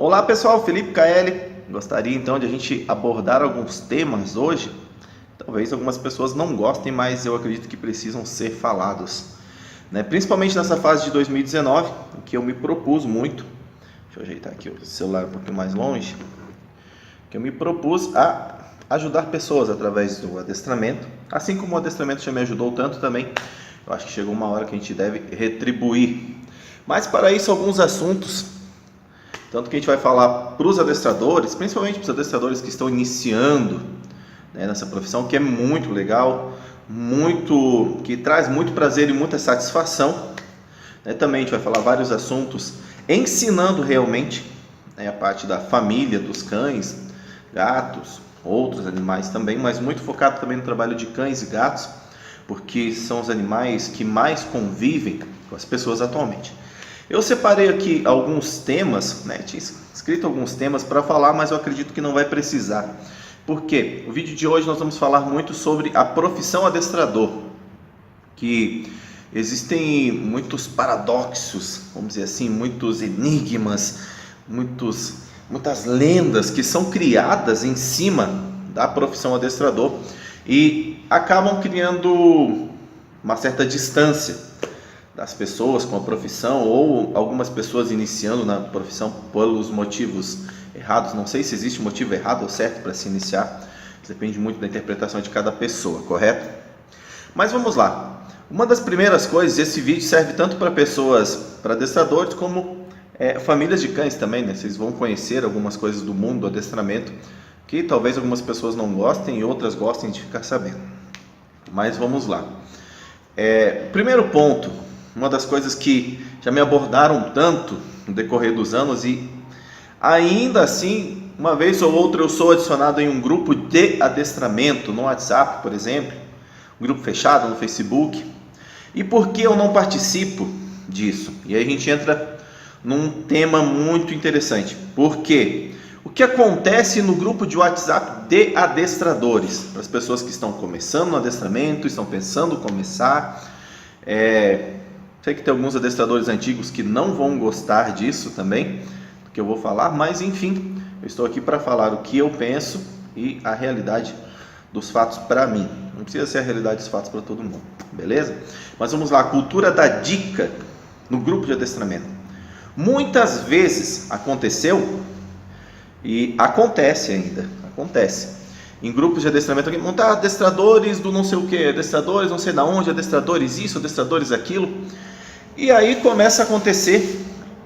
Olá pessoal, Felipe KL. Gostaria então de a gente abordar alguns temas hoje. Talvez algumas pessoas não gostem, mas eu acredito que precisam ser falados, né? Principalmente nessa fase de 2019, em que eu me propus muito. Deixa eu ajeitar aqui o celular um pouquinho mais longe. Que eu me propus a ajudar pessoas através do adestramento, assim como o adestramento já me ajudou tanto também. Eu acho que chegou uma hora que a gente deve retribuir. Mas para isso alguns assuntos, tanto que a gente vai falar para os adestradores, principalmente para os adestradores que estão iniciando, né, nessa profissão, que é muito legal, que traz muito prazer e muita satisfação, né? Também a gente vai falar vários assuntos ensinando realmente, né, a parte da família dos cães, gatos, outros animais também, mas muito focado também no trabalho de cães e gatos, porque são os animais que mais convivem com as pessoas atualmente. Eu separei aqui alguns temas, né? Tinha escrito alguns temas para falar, mas eu acredito que não vai precisar. Por quê? O vídeo de hoje nós vamos falar muito sobre a profissão adestrador, que existem muitos paradoxos, vamos dizer assim, muitos enigmas, muitas lendas que são criadas em cima da profissão adestrador e acabam criando uma certa distância das pessoas com a profissão, ou algumas pessoas iniciando na profissão pelos motivos errados. Não sei se existe motivo errado ou certo para se iniciar, depende muito da interpretação de cada pessoa, correto? Mas vamos lá. Uma das primeiras coisas, esse vídeo serve tanto para pessoas, para adestradores, como famílias de cães também, né? Vocês vão conhecer algumas coisas do mundo do adestramento que talvez algumas pessoas não gostem e outras gostem de ficar sabendo. Mas vamos lá. Primeiro ponto, uma das coisas que já me abordaram tanto no decorrer dos anos, e ainda assim, uma vez ou outra eu sou adicionado em um grupo de adestramento no WhatsApp, por exemplo, um grupo fechado no Facebook. E por que eu não participo disso? E aí a gente entra num tema muito interessante. Porque o que acontece no grupo de WhatsApp de adestradores, para as pessoas que estão começando no adestramento, estão pensando em começar, sei que tem alguns adestradores antigos que não vão gostar disso também, do que eu vou falar, mas enfim, eu estou aqui para falar o que eu penso e a realidade dos fatos para mim. Não precisa ser a realidade dos fatos para todo mundo, beleza? Mas vamos lá, a cultura da dica no grupo de adestramento. Muitas vezes aconteceu e acontece ainda, em grupos de adestramento, montar adestradores do não sei o que, adestradores não sei da onde, adestradores isso, adestradores aquilo, e aí começa a acontecer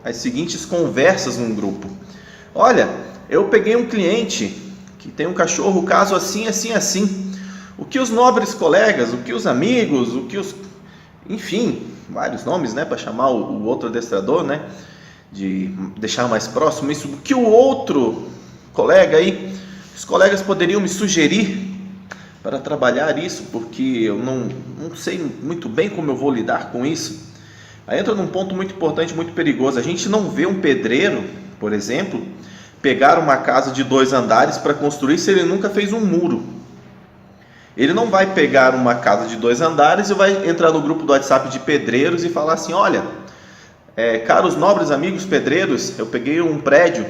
as seguintes conversas num grupo. Olha, eu peguei um cliente que tem um cachorro, caso assim, assim, assim, o que os nobres colegas, o que os amigos, enfim, vários nomes, né, para chamar o outro adestrador, né, de deixar mais próximo isso, o que o outro colega aí, os colegas poderiam me sugerir para trabalhar isso, porque eu não sei muito bem como eu vou lidar com isso. Aí entra num ponto muito importante, muito perigoso. A gente não vê um pedreiro, por exemplo, pegar uma casa de 2 andares para construir se ele nunca fez um muro. Ele não vai pegar uma casa de 2 andares e vai entrar no grupo do WhatsApp de pedreiros e falar assim: olha, caros nobres amigos pedreiros, eu peguei um prédio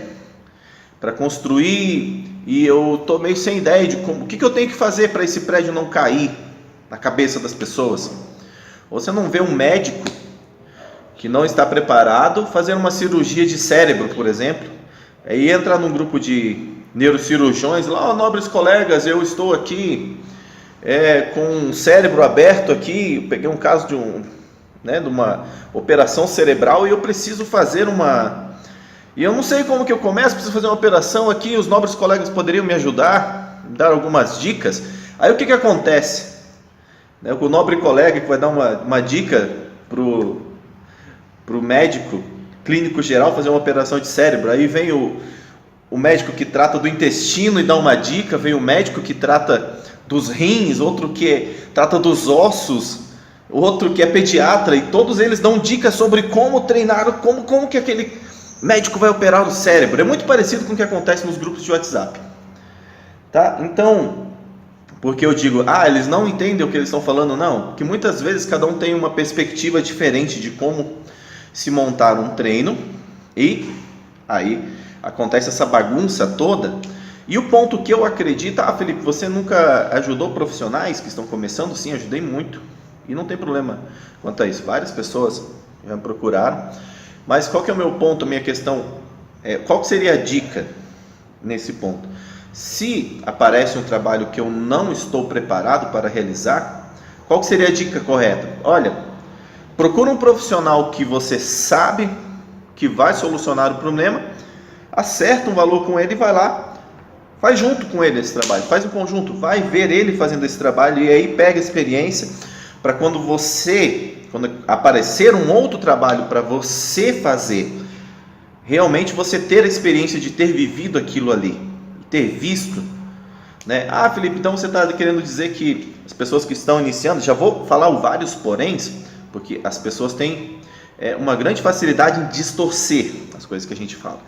para construir e eu estou meio sem ideia de o que eu tenho que fazer para esse prédio não cair na cabeça das pessoas. Você não vê um médico que não está preparado fazendo uma cirurgia de cérebro, por exemplo, aí entra num grupo de neurocirurgiões lá: nobres colegas, eu estou aqui com um cérebro aberto aqui, eu peguei um caso de uma operação cerebral e eu preciso fazer e eu não sei como que eu começo, preciso fazer uma operação aqui, os nobres colegas poderiam me ajudar, me dar algumas dicas. Aí o que acontece? O nobre colega que vai dar uma dica pro médico clínico geral fazer uma operação de cérebro, aí vem o médico que trata do intestino e dá uma dica, vem o médico que trata dos rins, outro que trata dos ossos, outro que é pediatra, e todos eles dão dicas sobre como treinar, como que aquele médico vai operar o cérebro. É muito parecido com o que acontece nos grupos de WhatsApp, tá? Então, porque eu digo, eles não entendem o que eles estão falando? Não, porque muitas vezes cada um tem uma perspectiva diferente de como se montar um treino e Aí acontece essa bagunça toda. E o ponto que eu acredito, Felipe, você nunca ajudou profissionais que estão começando? Sim, ajudei muito. E não tem problema quanto a isso. Várias pessoas já me procuraram. Mas qual que é o meu ponto, a minha questão? Qual que seria a dica nesse ponto? Se aparece um trabalho que eu não estou preparado para realizar, qual que seria a dica correta? Olha, procura um profissional que você sabe que vai solucionar o problema, acerta um valor com ele e vai lá, faz junto com ele esse trabalho, faz um conjunto, vai ver ele fazendo esse trabalho e aí pega experiência para quando aparecer um outro trabalho para você fazer, realmente você ter a experiência de ter vivido aquilo ali, ter visto, né? Felipe, então você está querendo dizer que as pessoas que estão iniciando, já vou falar vários poréns, porque as pessoas têm uma grande facilidade em distorcer as coisas que a gente fala.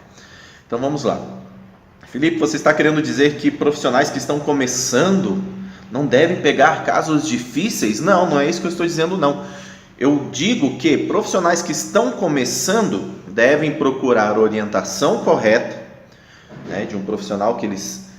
Então vamos lá. Felipe, você está querendo dizer que profissionais que estão começando não devem pegar casos difíceis? Não, não é isso que eu estou dizendo, não. Eu digo que profissionais que estão começando devem procurar orientação correta, né, de um profissional que eles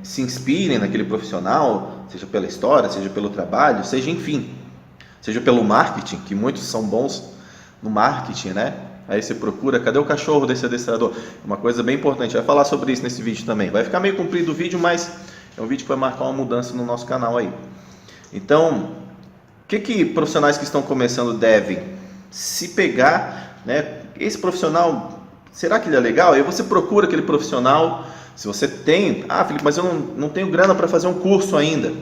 se inspirem naquele profissional, seja pela história, seja pelo trabalho, seja pelo marketing, que muitos são bons no marketing, né? Aí você procura, cadê o cachorro desse adestrador? Uma coisa bem importante, vai falar sobre isso nesse vídeo também. Vai ficar meio comprido o vídeo, mas é um vídeo que vai marcar uma mudança no nosso canal aí. Então, o que profissionais que estão começando devem se pegar, né? Esse profissional, será que ele é legal? Aí você procura aquele profissional, se você tem, Felipe, mas eu não tenho grana para fazer um curso ainda.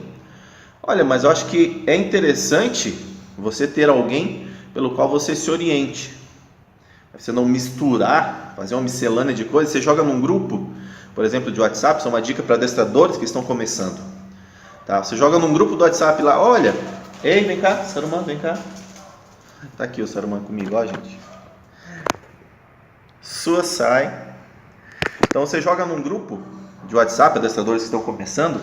Olha, mas eu acho que é interessante você ter alguém pelo qual você se oriente. Você não misturar, fazer uma miscelânea de coisas. Você joga num grupo, por exemplo, de WhatsApp, isso é uma dica para adestradores que estão começando. Tá? Você joga num grupo do WhatsApp lá, olha, ei, vem cá, Saruman, vem cá. Tá aqui o Saruman comigo, ó, gente. Sai. Então você joga num grupo de WhatsApp, adestradores que estão começando,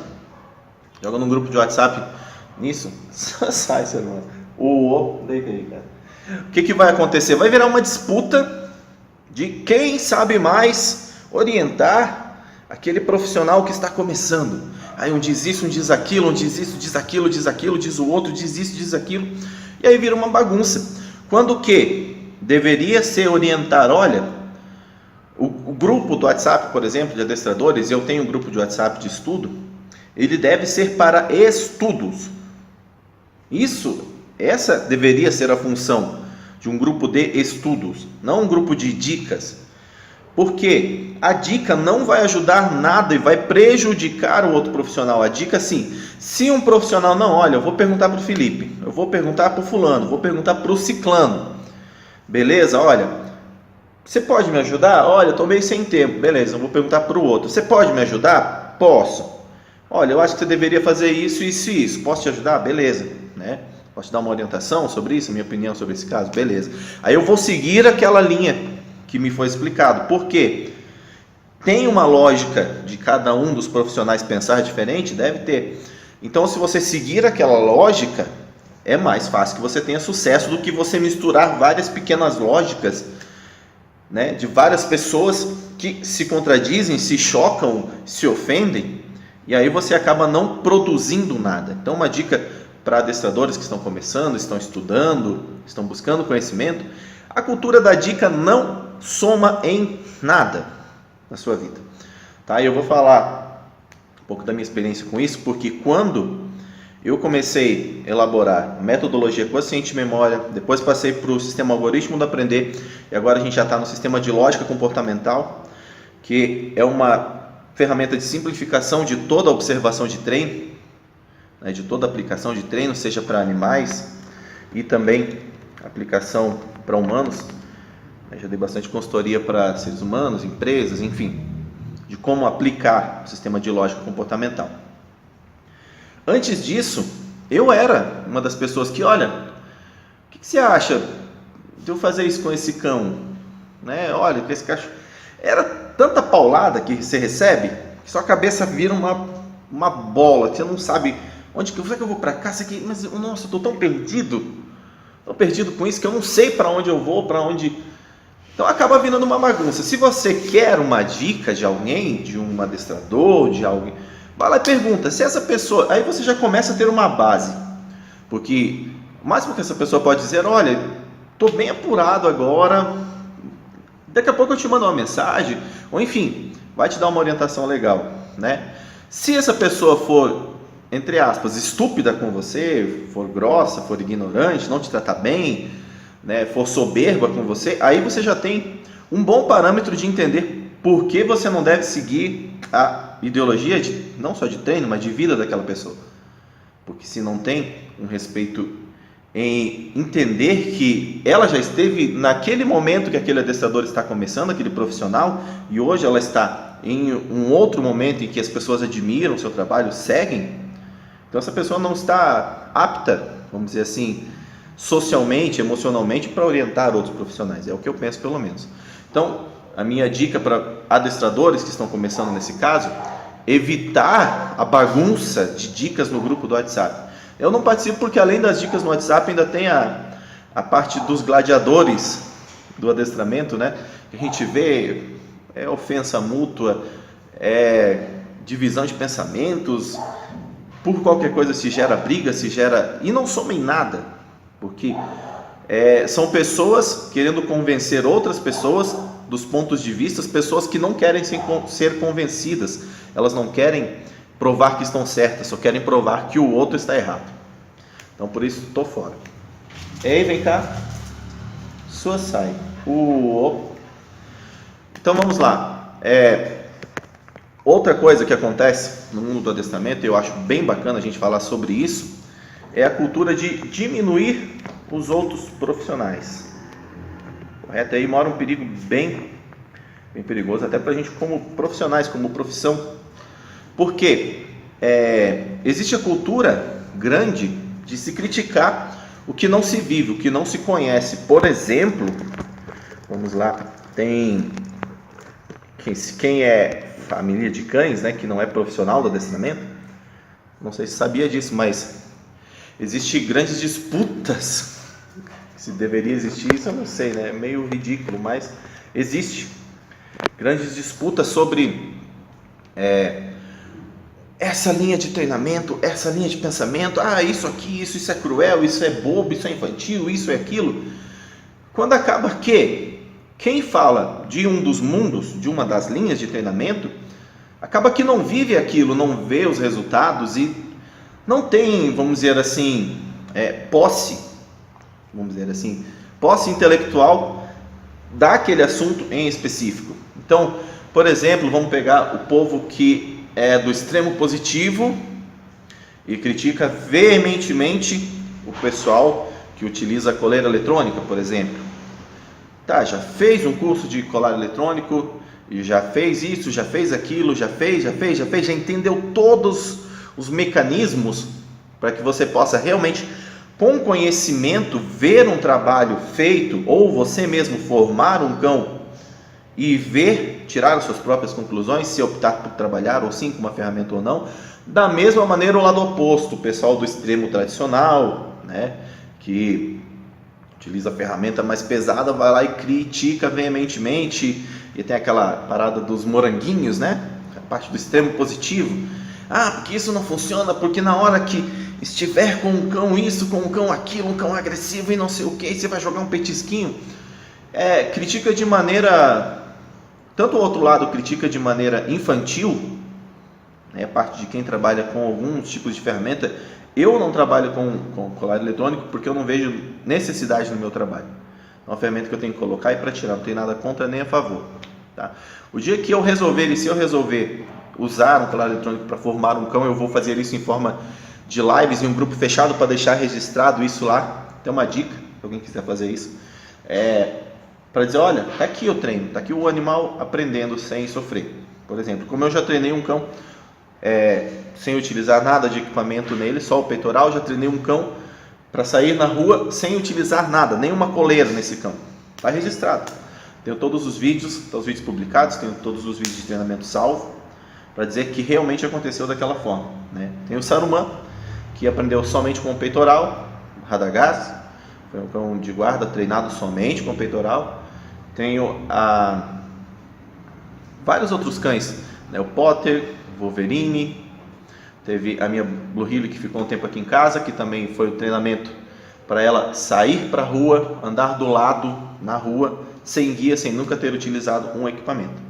joga num grupo de WhatsApp nisso, sai, Saruman. Deita aí, cara. O que vai acontecer? Vai virar uma disputa de quem sabe mais orientar aquele profissional que está começando. Aí um diz isso, um diz aquilo, um diz isso, diz aquilo, diz o outro, diz isso, diz aquilo. E aí vira uma bagunça. Quando o que deveria ser orientar, olha, o grupo do WhatsApp, por exemplo, de adestradores, eu tenho um grupo de WhatsApp de estudo, ele deve ser para estudos. Essa deveria ser a função de um grupo de estudos, não um grupo de dicas, porque a dica não vai ajudar nada e vai prejudicar o outro profissional. A dica, sim, se um profissional não, olha, eu vou perguntar para o Felipe, eu vou perguntar para o fulano, vou perguntar para o ciclano, beleza, olha, você pode me ajudar? Olha, eu estou meio sem tempo, beleza, eu vou perguntar para o outro, você pode me ajudar? Posso. Olha, eu acho que você deveria fazer isso, isso e isso, posso te ajudar? Beleza, né? Posso te dar uma orientação sobre isso, minha opinião sobre esse caso? Beleza. Aí eu vou seguir aquela linha que me foi explicado. Por quê? Tem uma lógica de cada um dos profissionais pensar diferente? Deve ter. Então, se você seguir aquela lógica, é mais fácil que você tenha sucesso do que você misturar várias pequenas lógicas, né, de várias pessoas que se contradizem, se chocam, se ofendem, e aí você acaba não produzindo nada. Então, uma dica para adestradores que estão começando, estão estudando, estão buscando conhecimento, a cultura da dica não soma em nada na sua vida. Tá? E eu vou falar um pouco da minha experiência com isso, porque quando eu comecei a elaborar metodologia consciente memória, depois passei para o sistema algoritmo do aprender, e agora a gente já está no sistema de lógica comportamental, que é uma ferramenta de simplificação de toda a observação de treino, de toda a aplicação de treino, seja para animais e também aplicação para humanos. Eu já dei bastante consultoria para seres humanos, empresas, enfim, de como aplicar o sistema de lógica comportamental. Antes disso, eu era uma das pessoas que, olha, o que você acha de eu fazer isso com esse cão? Né? Olha, com esse cachorro. Era tanta paulada que você recebe, que sua cabeça vira uma bola, que você não sabe onde que eu vou para cá, mas nossa, eu estou tão perdido com isso que eu não sei para onde eu vou, para onde Então acaba vindo numa bagunça. Se você quer uma dica de alguém, de um adestrador, de alguém, vai lá e pergunta. Se essa pessoa, aí você já começa a ter uma base, porque o máximo que essa pessoa pode dizer, olha, estou bem apurado agora, daqui a pouco eu te mando uma mensagem, ou enfim, vai te dar uma orientação legal, né? Se essa pessoa for, entre aspas, estúpida com você, for grossa, for ignorante, não te tratar bem, né, for soberba com você, aí você já tem um bom parâmetro de entender por que você não deve seguir a ideologia, não só de treino, mas de vida daquela pessoa. Porque se não tem um respeito em entender que ela já esteve naquele momento que aquele adestrador está começando, aquele profissional, e hoje ela está em um outro momento em que as pessoas admiram o seu trabalho, seguem, então essa pessoa não está apta, vamos dizer assim, socialmente, emocionalmente, para orientar outros profissionais. É o que eu penso, pelo menos. Então, a minha dica para adestradores que estão começando nesse caso, evitar a bagunça de dicas no grupo do WhatsApp. Eu não participo porque, além das dicas no WhatsApp, ainda tem a parte dos gladiadores do adestramento, né? Que a gente vê, é ofensa mútua, é divisão de pensamentos, por qualquer coisa se gera briga, se gera... E não somem nada, porque são pessoas querendo convencer outras pessoas dos pontos de vista, pessoas que não querem ser convencidas, elas não querem provar que estão certas, só querem provar que o outro está errado. Então por isso estou fora. Ei, vem cá. Sua sai. Então vamos lá. Outra coisa que acontece no mundo do adestramento, e eu acho bem bacana a gente falar sobre isso, é a cultura de diminuir os outros profissionais. Correto? Aí mora um perigo bem perigoso, até para a gente como profissionais, como profissão. Porque existe a cultura grande de se criticar o que não se vive, o que não se conhece. Por exemplo, vamos lá, tem quem é família de cães, né, que não é profissional do adestramento, não sei se sabia disso, mas existem grandes disputas, se deveria existir isso eu não sei, né, é meio ridículo, mas existe grandes disputas sobre essa linha de treinamento, essa linha de pensamento, isso aqui, isso é cruel, isso é bobo, isso é infantil, isso é aquilo, quando acaba que quem fala de um dos mundos, de uma das linhas de treinamento, acaba que não vive aquilo, não vê os resultados e não tem, vamos dizer assim, posse intelectual daquele assunto em específico. Então, por exemplo, vamos pegar o povo que é do extremo positivo e critica veementemente o pessoal que utiliza a coleira eletrônica, por exemplo. Tá, já fez um curso de colar eletrônico, e já fez isso, já fez aquilo, já entendeu todos os mecanismos para que você possa realmente, com conhecimento, ver um trabalho feito, ou você mesmo formar um cão e ver, tirar as suas próprias conclusões, se optar por trabalhar ou sim com uma ferramenta ou não. Da mesma maneira, o lado oposto, o pessoal do extremo tradicional, né, que utiliza a ferramenta mais pesada, vai lá e critica veementemente, e tem aquela parada dos moranguinhos, né, a parte do extremo positivo, porque isso não funciona, porque na hora que estiver com um cão isso, com um cão aquilo, um cão agressivo e não sei o que, você vai jogar um petisquinho, critica de maneira, tanto o outro lado critica de maneira infantil, né, a parte de quem trabalha com alguns tipos de ferramenta. Eu não trabalho com colar eletrônico porque eu não vejo necessidade no meu trabalho. É uma ferramenta que eu tenho que colocar e para tirar, não tem nada contra nem a favor. Tá? O dia que eu resolver, e se eu resolver usar um colar eletrônico para formar um cão, eu vou fazer isso em forma de lives em um grupo fechado para deixar registrado isso lá. Tem uma dica, se alguém quiser fazer isso, para dizer, olha, está aqui o treino, está aqui o animal aprendendo sem sofrer. Por exemplo, como eu já treinei um cão sem utilizar nada de equipamento nele, só o peitoral, já treinei um cão para sair na rua sem utilizar nada, nenhuma coleira nesse cão. Está registrado. Tenho todos os vídeos, os vídeos publicados, tenho todos os vídeos de treinamento salvo, para dizer que realmente aconteceu daquela forma. Né? Tem o Saruman, que aprendeu somente com o peitoral, Radagast, foi um cão de guarda treinado somente com o peitoral, tenho vários outros cães, né? O Potter, o Wolverine, teve a minha Blue Heeler que ficou um tempo aqui em casa, que também foi o treinamento para ela sair para a rua, andar do lado na rua, sem guia, sem nunca ter utilizado um equipamento.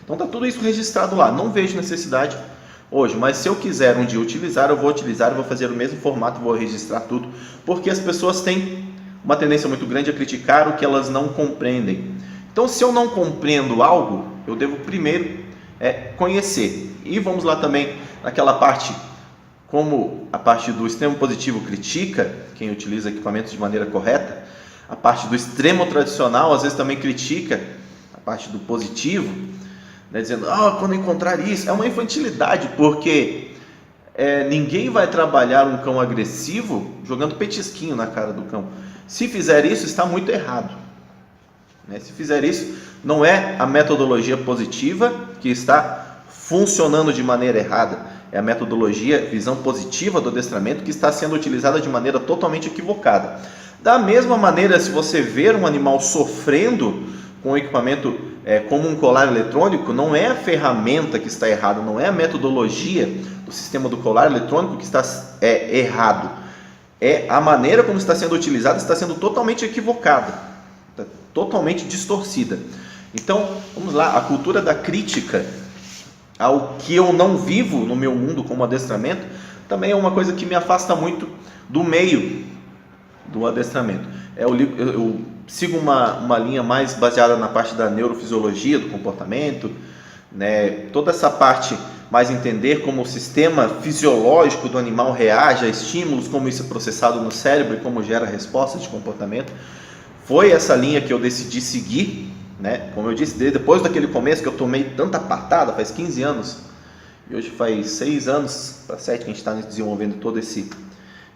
Então está tudo isso registrado lá, não vejo necessidade hoje, mas se eu quiser um dia utilizar, eu vou fazer o mesmo formato, vou registrar tudo, porque as pessoas têm uma tendência muito grande a criticar o que elas não compreendem. Então, se eu não compreendo algo, eu devo primeiro conhecer. E vamos lá também naquela parte, como a parte do extremo positivo critica quem utiliza equipamentos de maneira correta, a parte do extremo tradicional às vezes também critica a parte do positivo, né, dizendo, quando encontrar isso, é uma infantilidade, porque ninguém vai trabalhar um cão agressivo jogando petisquinho na cara do cão. Se fizer isso, está muito errado. Se fizer isso, não é a metodologia positiva que está funcionando de maneira errada, é a metodologia, visão positiva do adestramento que está sendo utilizada de maneira totalmente equivocada. Da mesma maneira, se você ver um animal sofrendo com um equipamento como um colar eletrônico, não é a ferramenta que está errada, não é a metodologia do sistema do colar eletrônico que está errado, é a maneira como está sendo utilizada, está sendo totalmente equivocada, está totalmente distorcida. Então, vamos lá, a cultura da crítica ao que eu não vivo no meu mundo como adestramento, também é uma coisa que me afasta muito do meio do adestramento. Eu sigo uma linha mais baseada na parte da neurofisiologia do comportamento, né? Toda essa parte mais entender como o sistema fisiológico do animal reage a estímulos, como isso é processado no cérebro e como gera respostas de comportamento. Foi essa linha que eu decidi seguir, né? Como eu disse, depois daquele começo que eu tomei tanta patada, faz 15 anos, e hoje faz 6 anos para 7 que a gente está desenvolvendo todo esse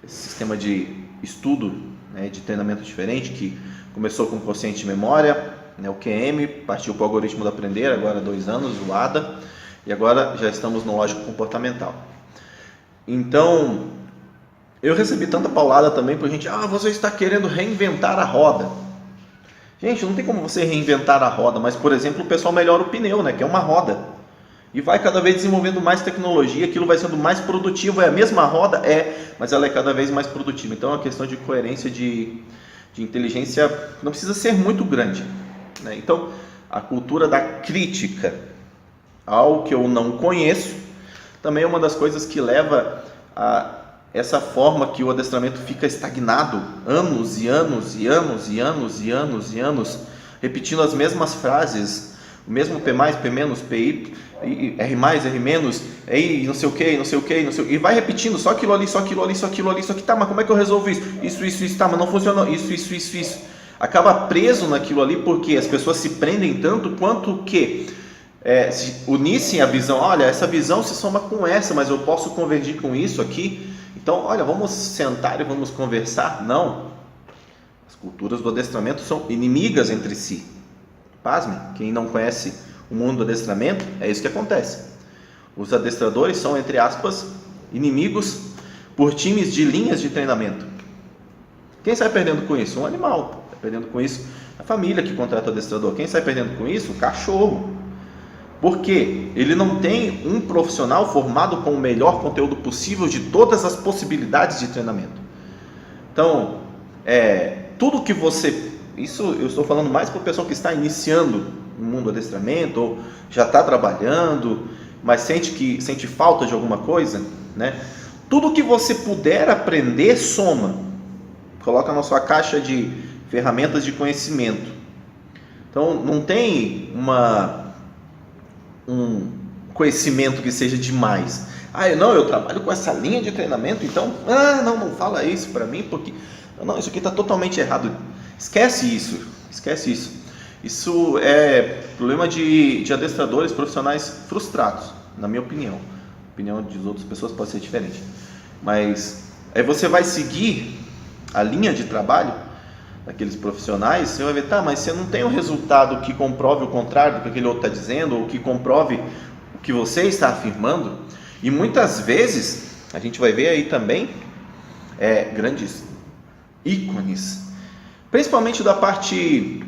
sistema de estudo, né, de treinamento diferente, que começou com o consciente de memória, né, o QM, partiu para o algoritmo do aprender, agora há 2 anos, o ADA, e agora já estamos no lógico comportamental. Então, eu recebi tanta paulada também por gente, você está querendo reinventar a roda. Gente, não tem como você reinventar a roda, mas, por exemplo, o pessoal melhora o pneu, né, que é uma roda, e vai cada vez desenvolvendo mais tecnologia, aquilo vai sendo mais produtivo, é a mesma roda, mas ela é cada vez mais produtiva. Então, é uma questão de coerência, de inteligência, não precisa ser muito grande, né? Então, a cultura da crítica ao que eu não conheço, também é uma das coisas que leva a essa forma que o adestramento fica estagnado, anos e anos e anos e anos e anos e anos, repetindo as mesmas frases, o mesmo P+, P-, PI, R+, R-, não sei o que, não sei o que, não sei o que, e vai repetindo só aquilo ali, só aquilo ali, só aquilo ali, só que tá, mas como é que eu resolvo isso? Isso, tá, mas não funcionou, isso. Acaba preso naquilo ali porque as pessoas se prendem tanto quanto que se unissem a visão, olha, essa visão se soma com essa, mas eu posso convergir com isso aqui, então, olha, vamos sentar e vamos conversar. Não, as culturas do adestramento são inimigas entre si. Pasme, quem não conhece o mundo do adestramento, é isso que acontece. Os adestradores são, entre aspas, inimigos por times de linhas de treinamento. Quem sai perdendo com isso? Um animal. Sai perdendo com isso a família que contrata o adestrador. Quem sai perdendo com isso? O cachorro. Porque ele não tem um profissional formado com o melhor conteúdo possível de todas as possibilidades de treinamento. Então, tudo que você... Isso eu estou falando mais para o pessoal que está iniciando no mundo do adestramento, ou já está trabalhando, mas sente falta de alguma coisa, né? Tudo que você puder aprender, soma. Coloca na sua caixa de ferramentas de conhecimento. Então, não tem um conhecimento que seja demais. Eu trabalho com essa linha de treinamento, então, não fala isso para mim, porque não, isso aqui está totalmente errado. Esquece isso. Isso é problema de adestradores profissionais frustrados, na minha opinião. A opinião de outras pessoas pode ser diferente. Mas aí você vai seguir a linha de trabalho daqueles profissionais, você vai ver, mas você não tem um resultado que comprove o contrário do que aquele outro está dizendo, ou que comprove o que você está afirmando. E muitas vezes, a gente vai ver aí também grandes ícones, principalmente da parte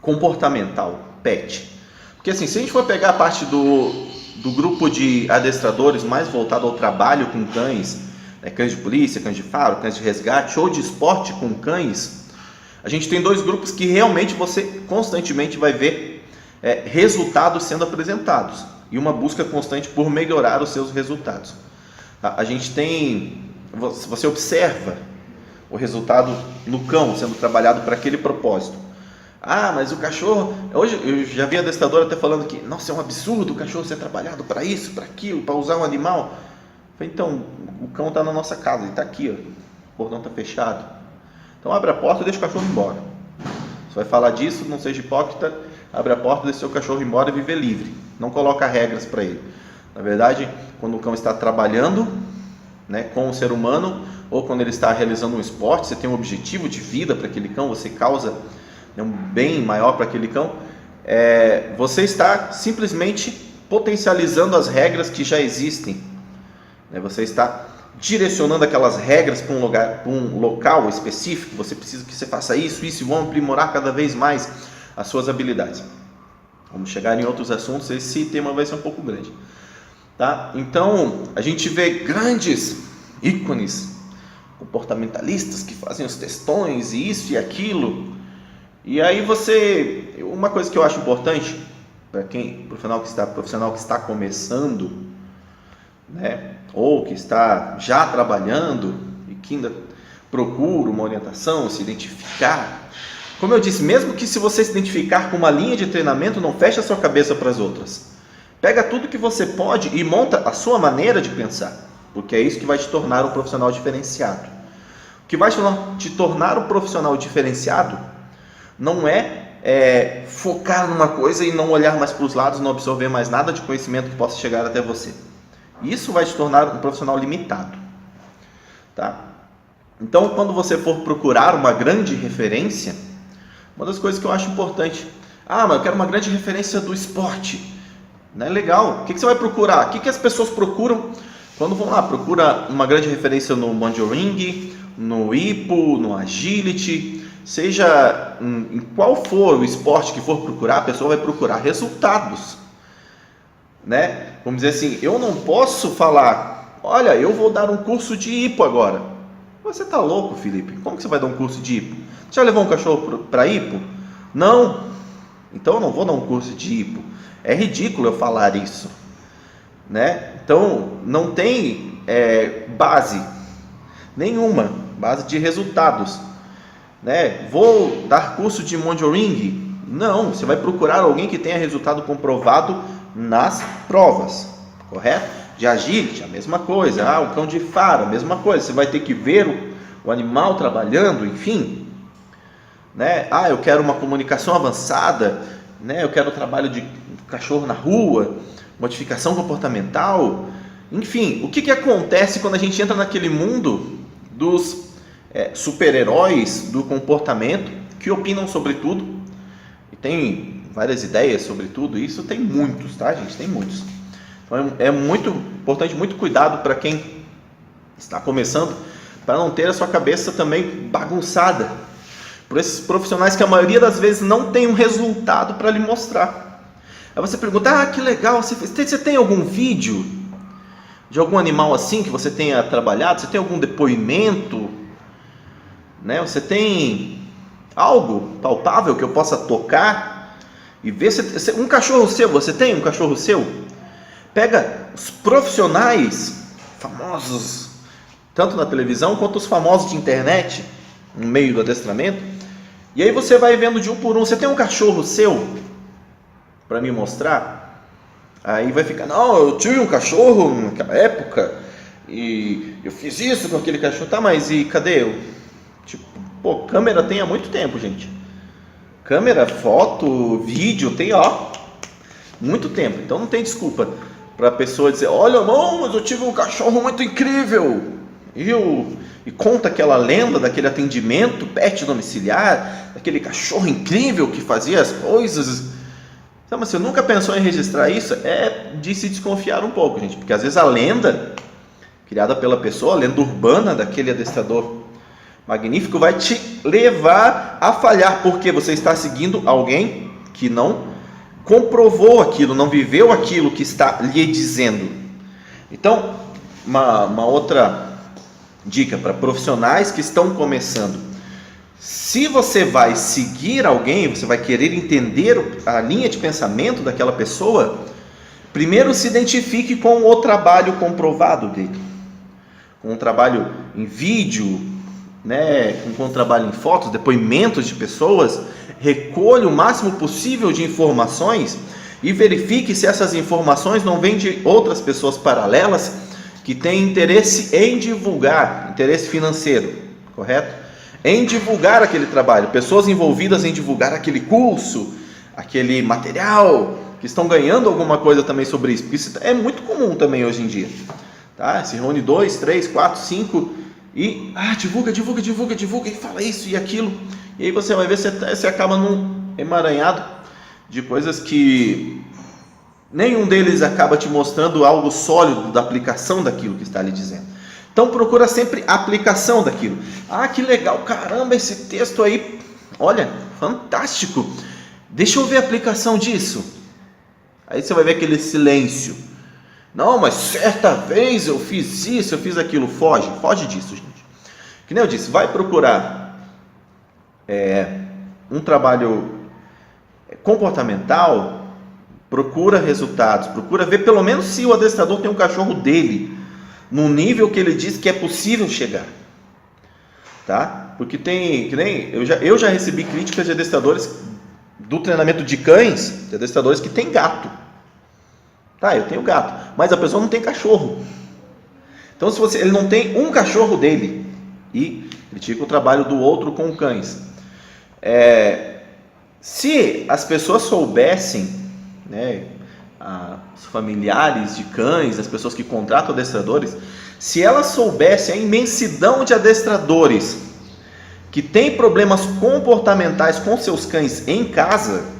comportamental, pet. Porque assim, se a gente for pegar a parte do grupo de adestradores mais voltado ao trabalho com cães, cães de polícia, cães de faro, cães de resgate ou de esporte com cães, a gente tem dois grupos que realmente você constantemente vai ver resultados sendo apresentados e uma busca constante por melhorar os seus resultados. A gente tem, você observa o resultado no cão sendo trabalhado para aquele propósito. Ah, mas o cachorro, hoje eu já vi adestrador até falando que, nossa, é um absurdo o cachorro ser trabalhado para isso, para aquilo, para usar um animal. Eu falei, então, o cão está na nossa casa, ele está aqui, ó, o portão está fechado. Então abre a porta e deixa o cachorro embora. Você vai falar disso, não seja hipócrita, abre a porta, deixa o seu cachorro embora e viver livre. Não coloca regras para ele. Na verdade, quando o cão está trabalhando, com o ser humano, ou quando ele está realizando um esporte, você tem um objetivo de vida para aquele cão, você causa um bem maior para aquele cão, você está simplesmente potencializando as regras que já existem. Você está direcionando aquelas regras para um local específico. Você precisa que você faça isso e vão aprimorar cada vez mais as suas habilidades. Vamos chegar em outros assuntos, esse tema vai ser um pouco grande. Tá? Então, a gente vê grandes ícones comportamentalistas que fazem os textões e isso e aquilo. E aí uma coisa que eu acho importante para o profissional que está começando, ou que está já trabalhando e que ainda procura uma orientação, se identificar. Como eu disse, mesmo que se você se identificar com uma linha de treinamento, não feche a sua cabeça para as outras. Pega tudo que você pode e monta a sua maneira de pensar, porque é isso que vai te tornar um profissional diferenciado. O que vai te tornar um profissional diferenciado não é focar numa coisa e não olhar mais para os lados, não absorver mais nada de conhecimento que possa chegar até você. Isso vai te tornar um profissional limitado. Tá? Então, quando você for procurar uma grande referência, uma das coisas que eu acho importante, mas eu quero uma grande referência do esporte. Legal, o que você vai procurar? O que as pessoas procuram quando vão lá? Procura uma grande referência no Monjoring, no Hippo, no Agility, seja em qual for o esporte que for procurar, a pessoa vai procurar resultados. Vamos dizer assim, eu não posso falar, olha, eu vou dar um curso de Hippo agora. Você está louco, Felipe? Como que você vai dar um curso de Hippo? Você já levou um cachorro para Hippo? Não. Então eu não vou dar um curso de Hippo. É ridículo eu falar isso. Então não tem base nenhuma, base de resultados. Vou dar curso de Monjoring? Não, você vai procurar alguém que tenha resultado comprovado nas provas, correto? De Agility, a mesma coisa. O cão de faro, a mesma coisa. Você vai ter que ver o animal trabalhando, enfim. Eu quero uma comunicação avançada, eu quero trabalho de cachorro na rua, modificação comportamental. Enfim, o que acontece quando a gente entra naquele mundo dos super-heróis do comportamento que opinam sobre tudo e tem várias ideias sobre tudo isso? Tem muitos, tá, gente? Tem muitos. Então é muito importante, muito cuidado para quem está começando, para não ter a sua cabeça também bagunçada por esses profissionais que a maioria das vezes não tem um resultado para lhe mostrar. Aí você pergunta, que legal, você tem algum vídeo de algum animal assim que você tenha trabalhado? Você tem algum depoimento? Você tem algo palpável que eu possa tocar e ver se um cachorro seu, você tem um cachorro seu? Pega os profissionais famosos, tanto na televisão quanto os famosos de internet, no meio do adestramento, e aí você vai vendo de um por um. Você tem um cachorro seu para me mostrar? Aí vai ficar, não, eu tive um cachorro naquela época e eu fiz isso com aquele cachorro. Tá, mas e cadê? Câmera tem há muito tempo, gente. Câmera, foto, vídeo, tem muito tempo. Então não tem desculpa para a pessoa dizer, olha, não, mas eu tive um cachorro muito incrível. E conta aquela lenda daquele atendimento pet domiciliar, daquele cachorro incrível que fazia as coisas. Então, mas você nunca pensou em registrar isso? É de se desconfiar um pouco, gente, porque às vezes a lenda criada pela pessoa, a lenda urbana daquele adestrador Magnífico vai te levar a falhar, porque você está seguindo alguém que não comprovou aquilo, não viveu aquilo que está lhe dizendo. Então, uma outra dica para profissionais que estão começando: se você vai seguir alguém, você vai querer entender a linha de pensamento daquela pessoa, primeiro se identifique com o trabalho comprovado dele, com o trabalho em vídeo, com o trabalho em fotos, depoimentos de pessoas. Recolha o máximo possível de informações e verifique se essas informações não vêm de outras pessoas paralelas que têm interesse em divulgar, interesse financeiro, correto? Em divulgar aquele trabalho, pessoas envolvidas em divulgar aquele curso, aquele material, que estão ganhando alguma coisa também sobre isso, porque isso é muito comum também hoje em dia, tá? Se reúne 2, 3, 4, 5 e divulga e fala isso e aquilo, e aí você vai ver, você acaba num emaranhado de coisas que nenhum deles acaba te mostrando algo sólido da aplicação daquilo que está lhe dizendo. Então procura sempre a aplicação daquilo. Que legal, caramba, esse texto aí, olha, fantástico, deixa eu ver a aplicação disso. Aí você vai ver aquele silêncio. Não, mas certa vez eu fiz isso, eu fiz aquilo. Foge disso, gente. Que nem eu disse, vai procurar um trabalho comportamental, procura resultados, procura ver pelo menos se o adestrador tem um cachorro dele no nível que ele diz que é possível chegar, tá? Porque eu já recebi críticas de adestradores do treinamento de cães, de adestradores que tem gato. Tá, eu tenho gato, mas a pessoa não tem cachorro. Então, se ele não tem um cachorro dele e critica o trabalho do outro com cães, se as pessoas soubessem, os familiares de cães, as pessoas que contratam adestradores, se elas soubessem a imensidão de adestradores que têm problemas comportamentais com seus cães em casa,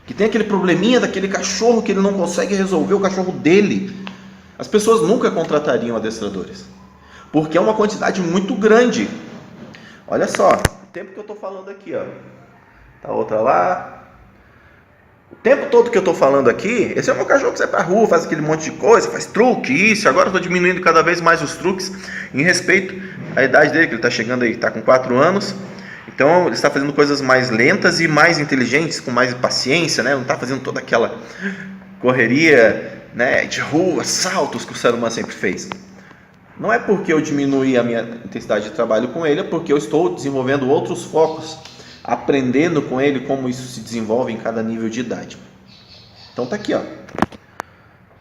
que tem aquele probleminha daquele cachorro que ele não consegue resolver, o cachorro dele, as pessoas nunca contratariam adestradores, porque é uma quantidade muito grande. Olha só, o tempo que eu estou falando aqui, tá outra lá. O tempo todo que eu estou falando aqui, esse é o meu cachorro que sai para a rua, faz aquele monte de coisa, faz truque, isso. Agora eu estou diminuindo cada vez mais os truques em respeito à idade dele, que ele está chegando aí, está com 4 anos. Então ele está fazendo coisas mais lentas e mais inteligentes, com mais paciência, não está fazendo toda aquela correria, de rua, saltos que o ser humano sempre fez. Não é porque eu diminuí a minha intensidade de trabalho com ele, é porque eu estou desenvolvendo outros focos, aprendendo com ele como isso se desenvolve em cada nível de idade. Então tá aqui, o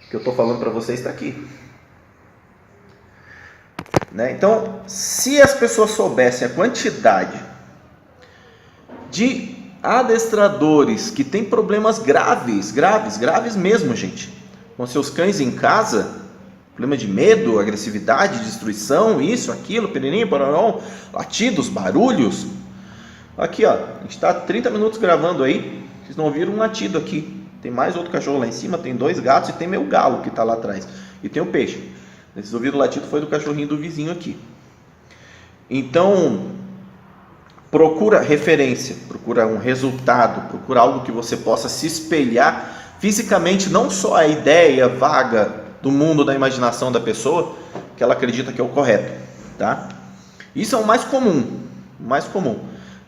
que eu estou falando para vocês está aqui. Então, se as pessoas soubessem a quantidade de adestradores que têm problemas graves mesmo, gente, com seus cães em casa, problema de medo, agressividade, destruição, isso, aquilo, peririm, pororó, latidos, barulhos. Aqui, a gente está 30 minutos gravando aí, vocês não ouviram um latido aqui. Tem mais outro cachorro lá em cima, tem 2 gatos e tem meu galo que está lá atrás. E tem o peixe. Vocês ouviram o latido, foi do cachorrinho do vizinho aqui. Então, procura referência, procura um resultado, procura algo que você possa se espelhar fisicamente, não só a ideia vaga do mundo da imaginação da pessoa, que ela acredita que é o correto, tá? Isso é o mais comum,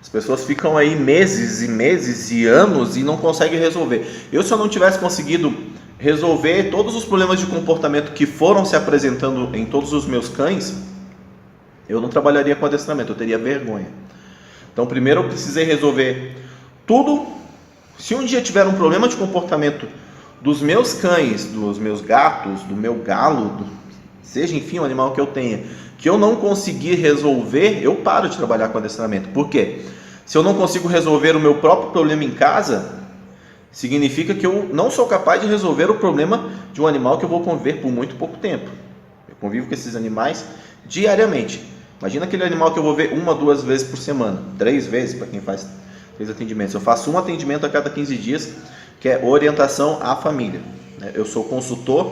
As pessoas ficam aí meses e meses e anos e não conseguem resolver. Se eu não tivesse conseguido resolver todos os problemas de comportamento que foram se apresentando em todos os meus cães, eu não trabalharia com adestramento, eu teria vergonha. Então, primeiro eu precisei resolver tudo. Se um dia tiver um problema de comportamento dos meus cães, dos meus gatos, do meu galo, seja enfim o animal que eu tenha, que eu não conseguir resolver, eu paro de trabalhar com adestramento. Por quê? Se eu não consigo resolver o meu próprio problema em casa, significa que eu não sou capaz de resolver o problema de um animal que eu vou conviver por muito pouco tempo. Eu convivo com esses animais diariamente. Imagina aquele animal que eu vou ver 1 a 2 vezes por semana, 3 vezes para quem faz 3 atendimentos. Eu faço um atendimento a cada 15 dias, que é orientação à família. Eu sou consultor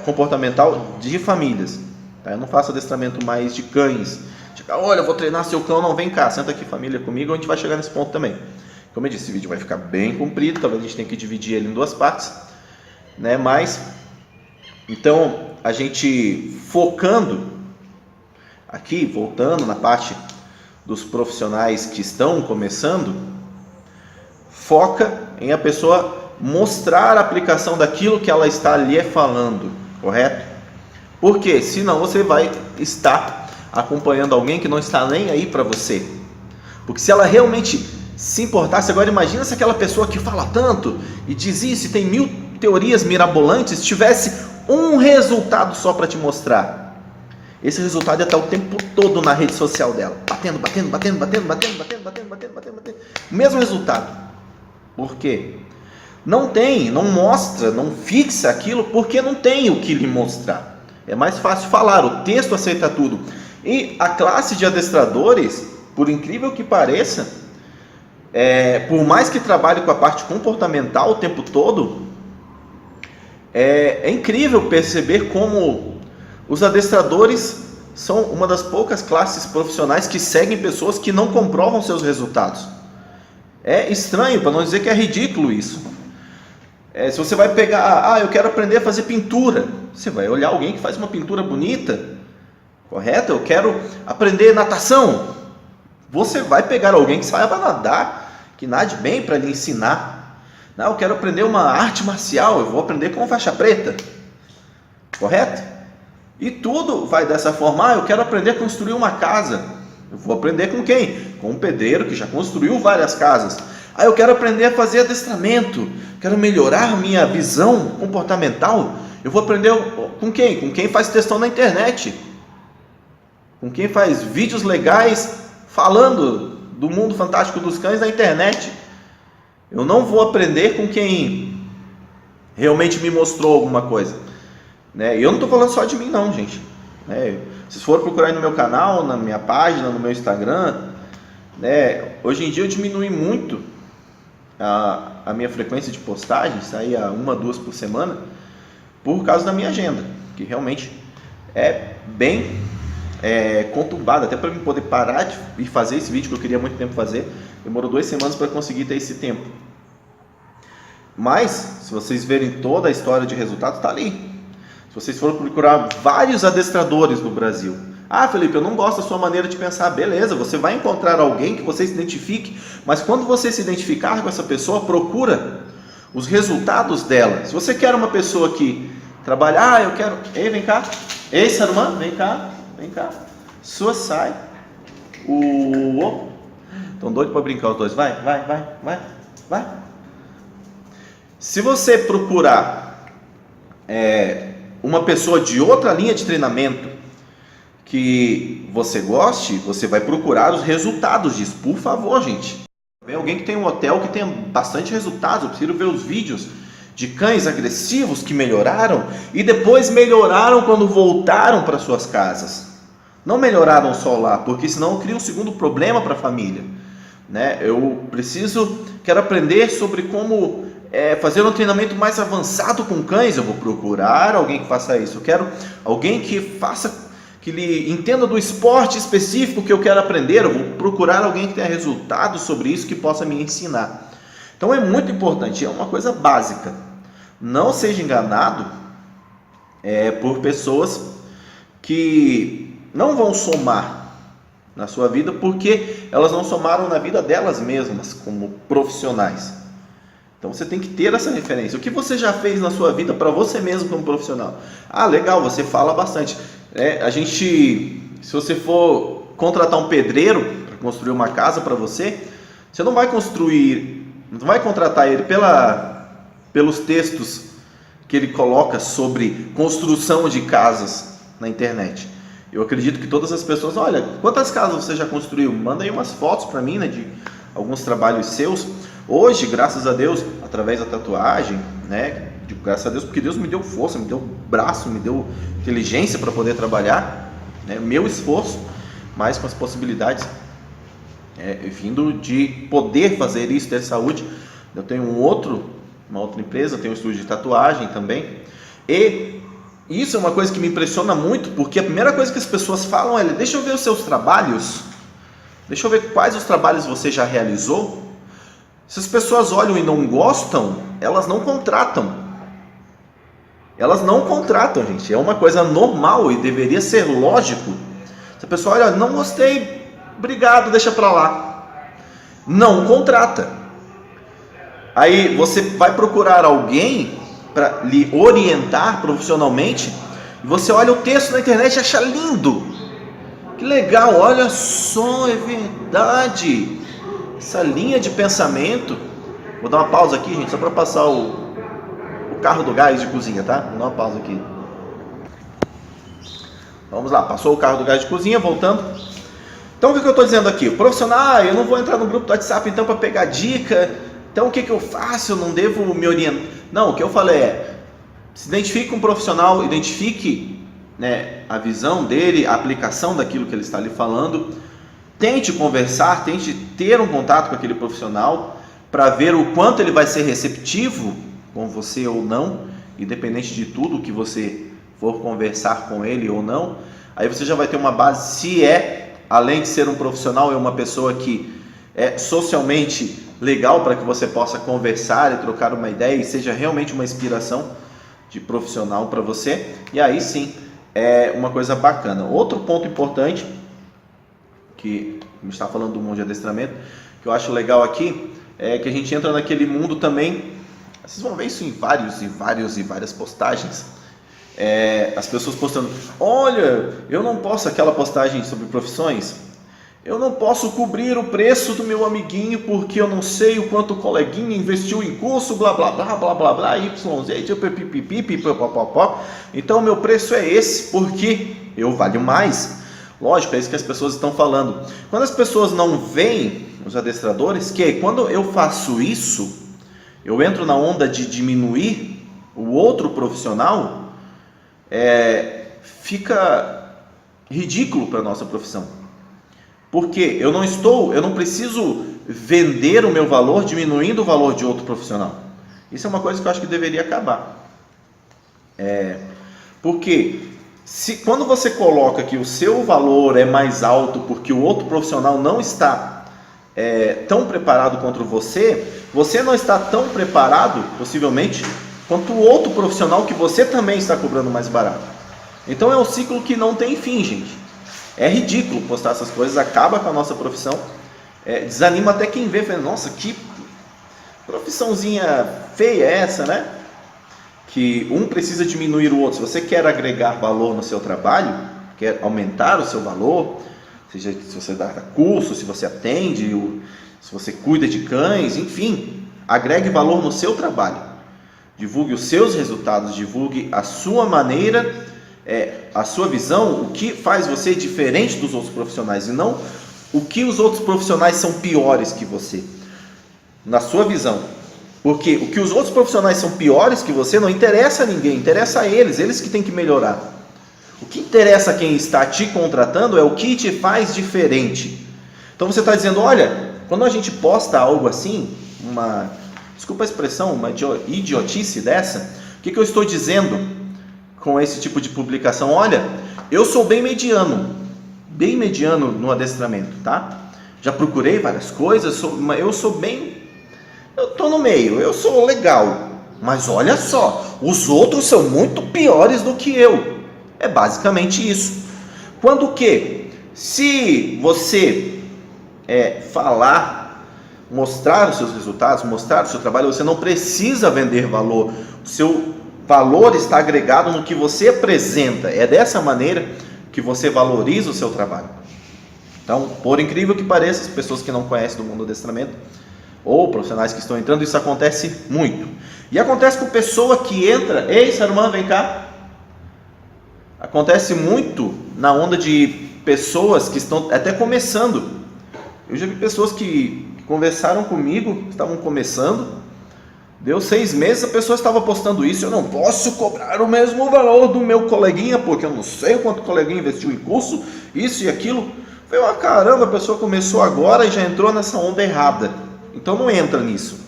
comportamental de famílias. Eu não faço adestramento mais de cães, Olha, eu vou treinar seu cão, não, vem cá, senta aqui família comigo, a gente vai chegar nesse ponto também. Como eu disse, esse vídeo vai ficar bem comprido, talvez a gente tenha que dividir ele em 2 partes, né? Mas, então, a gente focando aqui, voltando na parte dos profissionais que estão começando, foca em a pessoa mostrar a aplicação daquilo que ela está lhe falando, correto? Porque senão você vai estar acompanhando alguém que não está nem aí para você. Porque se ela realmente se importasse, agora imagina se aquela pessoa que fala tanto e diz isso e tem 1000 teorias mirabolantes, tivesse um resultado só para te mostrar. Esse resultado ia estar o tempo todo na rede social dela, batendo. O mesmo resultado. Por quê? Não tem, não mostra, não fixa aquilo porque não tem o que lhe mostrar. É mais fácil falar, o texto aceita tudo. E a classe de adestradores, por incrível que pareça, por mais que trabalhe com a parte comportamental o tempo todo, é incrível perceber como os adestradores são uma das poucas classes profissionais que seguem pessoas que não comprovam seus resultados. É estranho, para não dizer que é ridículo isso. Se você vai pegar, eu quero aprender a fazer pintura, você vai olhar alguém que faz uma pintura bonita, correto? Eu quero aprender natação, você vai pegar alguém que saiba nadar, que nade bem para lhe ensinar. Não, eu quero aprender uma arte marcial, eu vou aprender com faixa preta, correto? E tudo vai dessa forma. Eu quero aprender a construir uma casa, eu vou aprender com quem? Com um pedreiro que já construiu várias casas. Eu quero aprender a fazer adestramento, quero melhorar minha visão comportamental, eu vou aprender com quem? Com quem faz textão na internet, com quem faz vídeos legais falando do mundo fantástico dos cães na internet. Eu não vou aprender com quem realmente me mostrou alguma coisa, né? E eu não estou falando só de mim não, gente, né? Se for procurar aí no meu canal, na minha página, no meu Instagram, né? Hoje em dia eu diminui muito a minha frequência de postagem, saía 1, 2 por semana, por causa da minha agenda, que realmente é bem conturbada. Até para eu poder parar de fazer esse vídeo que eu queria há muito tempo fazer, demorou 2 semanas para conseguir ter esse tempo. Mas, se vocês verem toda a história de resultados, está ali. Se vocês forem procurar vários adestradores no Brasil, Felipe, eu não gosto da sua maneira de pensar. Beleza, você vai encontrar alguém que você se identifique, mas quando você se identificar com essa pessoa, procura os resultados dela. Se você quer uma pessoa que trabalha, eu quero... Ei, vem cá. Ei, Saruman, vem cá. Sua sai. Estão doidos para brincar os dois. Vai. Se você procurar uma pessoa de outra linha de treinamento que você goste, você vai procurar os resultados disso. Por favor, gente. Vem alguém que tem um hotel que tenha bastante resultados. Eu preciso ver os vídeos de cães agressivos que melhoraram e depois melhoraram quando voltaram para suas casas. Não melhoraram só lá, porque senão cria um segundo problema para a família, né? Quero aprender sobre como fazer um treinamento mais avançado com cães. Eu vou procurar alguém que faça isso. Eu quero alguém que ele entenda do esporte específico que eu quero aprender. Eu vou procurar alguém que tenha resultados sobre isso, que possa me ensinar. Então é muito importante, é uma coisa básica. Não seja enganado por pessoas que não vão somar na sua vida, porque elas não somaram na vida delas mesmas como profissionais. Então você tem que ter essa referência. O que você já fez na sua vida para você mesmo como profissional? Legal, você fala bastante. Se você for contratar um pedreiro para construir uma casa para você, você não vai contratar ele pelos textos que ele coloca sobre construção de casas na internet. Eu acredito que todas as pessoas, olha, quantas casas você já construiu? Manda aí umas fotos para mim, né, de alguns trabalhos seus. Hoje, graças a Deus, através da tatuagem, né, graças a Deus, porque Deus me deu força, me deu braço, me deu inteligência para poder trabalhar, né, meu esforço, mas com as possibilidades vindo de poder fazer isso, ter saúde. Eu tenho uma outra empresa, tenho um estúdio de tatuagem também, e Isso é uma coisa que me impressiona muito, porque a primeira coisa que as pessoas falam é: deixa eu ver os seus trabalhos, deixa eu ver quais os trabalhos você já realizou. Se as pessoas olham e não gostam, elas não contratam. Elas não contratam, gente. É uma coisa normal e deveria ser lógico. Se a pessoa olha: não gostei, obrigado, deixa pra lá. Não contrata. Aí você vai procurar alguém para lhe orientar profissionalmente, e você olha o texto na internet e acha lindo. Que legal, olha só, é verdade. Essa linha de pensamento. Vou dar uma pausa aqui, gente, só para passar o carro do gás de cozinha, tá? Vou dar uma pausa aqui. Vamos lá, passou o carro do gás de cozinha, voltando. Então, o que eu estou dizendo aqui? O profissional: eu não vou entrar no grupo do WhatsApp então para pegar dica. Então, o que eu faço? Eu não devo me orientar. Não, o que eu falei é: se identifique com um profissional, identifique, né, a visão dele, a aplicação daquilo que ele está lhe falando. Tente conversar, tente ter um contato com aquele profissional para ver o quanto ele vai ser receptivo com você ou não, independente de tudo que você for conversar com ele ou não. Aí você já vai ter uma base se além de ser um profissional, é uma pessoa que é socialmente legal para que você possa conversar e trocar uma ideia e seja realmente uma inspiração de profissional para você. E aí sim, é uma coisa bacana. Outro ponto importante, que a gente está falando do mundo de adestramento, que eu acho legal aqui, é que a gente entra naquele mundo também. Vocês vão ver isso em várias postagens. As pessoas postando: olha, eu não posso, aquela postagem sobre profissões, eu não posso cobrir o preço do meu amiguinho porque eu não sei o quanto o coleguinha investiu em curso, blá blá blá blá blá blá, YZ, então o meu preço é esse porque eu valho mais. Lógico, é isso que as pessoas estão falando. Quando as pessoas não veem, os adestradores, que quando eu faço isso, eu entro na onda de diminuir o outro profissional, fica ridículo para a nossa profissão. Porque eu não preciso vender o meu valor diminuindo o valor de outro profissional. Isso é uma coisa que eu acho que deveria acabar. Porque quando você coloca que o seu valor é mais alto porque o outro profissional não está tão preparado quanto você não está tão preparado, possivelmente, quanto o outro profissional que você também está cobrando mais barato. Então é um ciclo que não tem fim, gente. É ridículo postar essas coisas, acaba com a nossa profissão, desanima até quem vê, fala: nossa, que profissãozinha feia é essa, né? Que um precisa diminuir o outro. Se você quer agregar valor no seu trabalho, quer aumentar o seu valor, seja se você dá curso, se você atende, se você cuida de cães, enfim, agregue valor no seu trabalho, divulgue os seus resultados, divulgue a sua maneira, a sua visão, o que faz você diferente dos outros profissionais, e não o que os outros profissionais são piores que você, na sua visão. Porque o que os outros profissionais são piores que você não interessa a ninguém, interessa a eles que têm que melhorar. O que interessa a quem está te contratando é o que te faz diferente. Então você está dizendo: olha, quando a gente posta algo assim, desculpa a expressão, uma idiotice dessa, o que eu estou dizendo com esse tipo de publicação? Olha, eu sou bem mediano no adestramento, tá? Já procurei várias coisas, eu estou no meio, eu sou legal, mas olha só, os outros são muito piores do que eu. É basicamente isso. Quando que, se você falar, mostrar os seus resultados, mostrar o seu trabalho, você não precisa vender valor. O seu valor está agregado no que você apresenta. É dessa maneira que você valoriza o seu trabalho. Então, por incrível que pareça, as pessoas que não conhecem do mundo do adestramento, ou profissionais que estão entrando, isso acontece muito. E acontece com pessoa que entra: ei, sua irmã, vem cá. Acontece muito na onda de pessoas que estão até começando. Eu já vi pessoas que conversaram comigo, estavam começando, deu 6 meses, a pessoa estava postando isso: eu não posso cobrar o mesmo valor do meu coleguinha, porque eu não sei o quanto o coleguinha investiu em curso, isso e aquilo. Eu falei: caramba, a pessoa começou agora e já entrou nessa onda errada. Então não entra nisso.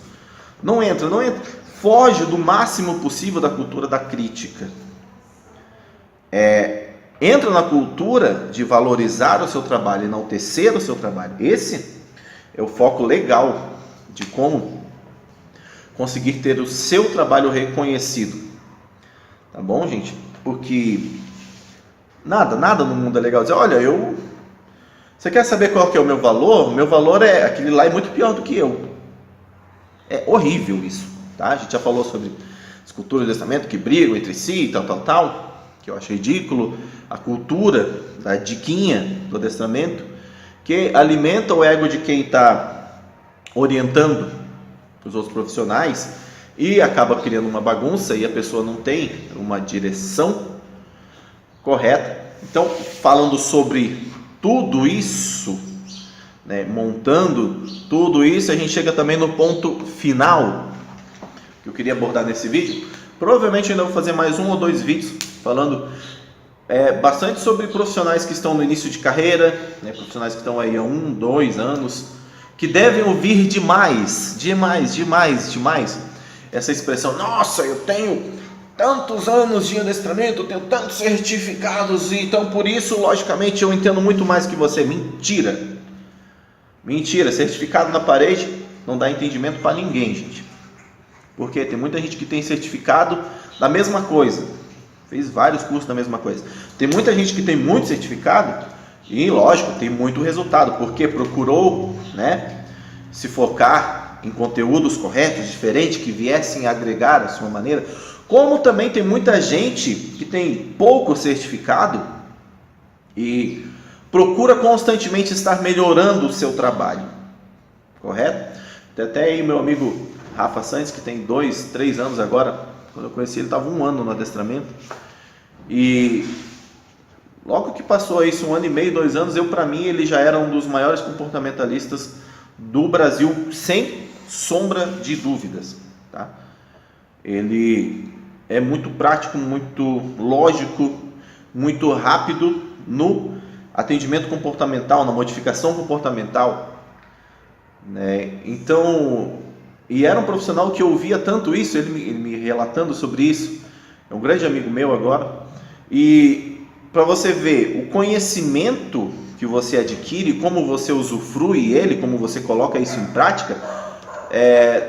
Não entra. Foge do máximo possível da cultura da crítica. entra na cultura de valorizar o seu trabalho, enaltecer o seu trabalho. Esse é o foco legal de como conseguir ter o seu trabalho reconhecido. Tá bom, gente? Porque nada no mundo é legal dizer, olha, você quer saber qual que é o meu valor? O meu valor é aquele lá, é muito pior do que eu. É horrível isso, tá? A gente já falou sobre as culturas do adestramento que brigam entre si e tal, que eu acho ridículo. A cultura da diquinha do adestramento, que alimenta o ego de quem está orientando os outros profissionais e acaba criando uma bagunça e a pessoa não tem uma direção correta. Então, falando sobre tudo isso, né, montando tudo isso, a gente chega também no ponto final que eu queria abordar nesse vídeo. Provavelmente ainda vou fazer mais 1 ou 2 vídeos falando bastante sobre profissionais que estão no início de carreira, né, profissionais que estão aí há 1, 2 anos, que devem ouvir demais essa expressão, nossa, eu tenho tantos anos de adestramento, eu tenho tantos certificados, e então por isso, logicamente, eu entendo muito mais que você. Mentira, certificado na parede não dá entendimento para ninguém, gente. Porque tem muita gente que tem certificado da mesma coisa, fez vários cursos da mesma coisa. Tem muita gente que tem muito certificado e, lógico, tem muito resultado, porque procurou, né, se focar em conteúdos corretos, diferentes, que viessem agregar a sua maneira. Como também tem muita gente que tem pouco certificado e procura constantemente estar melhorando o seu trabalho, correto? Tem até aí meu amigo Rafa Santos, que tem 2, 3 anos agora. Quando eu conheci ele estava 1 ano no adestramento, e logo que passou isso, 1 ano e meio, 2 anos, para mim ele já era um dos maiores comportamentalistas do Brasil, sem sombra de dúvidas, tá? Ele é muito prático, muito lógico, muito rápido no atendimento comportamental, na modificação comportamental, né? Então, e era um profissional que eu ouvia tanto isso, ele me relatando sobre isso, é um grande amigo meu agora, e para você ver o conhecimento que você adquire, como você usufrui ele, como você coloca isso em prática,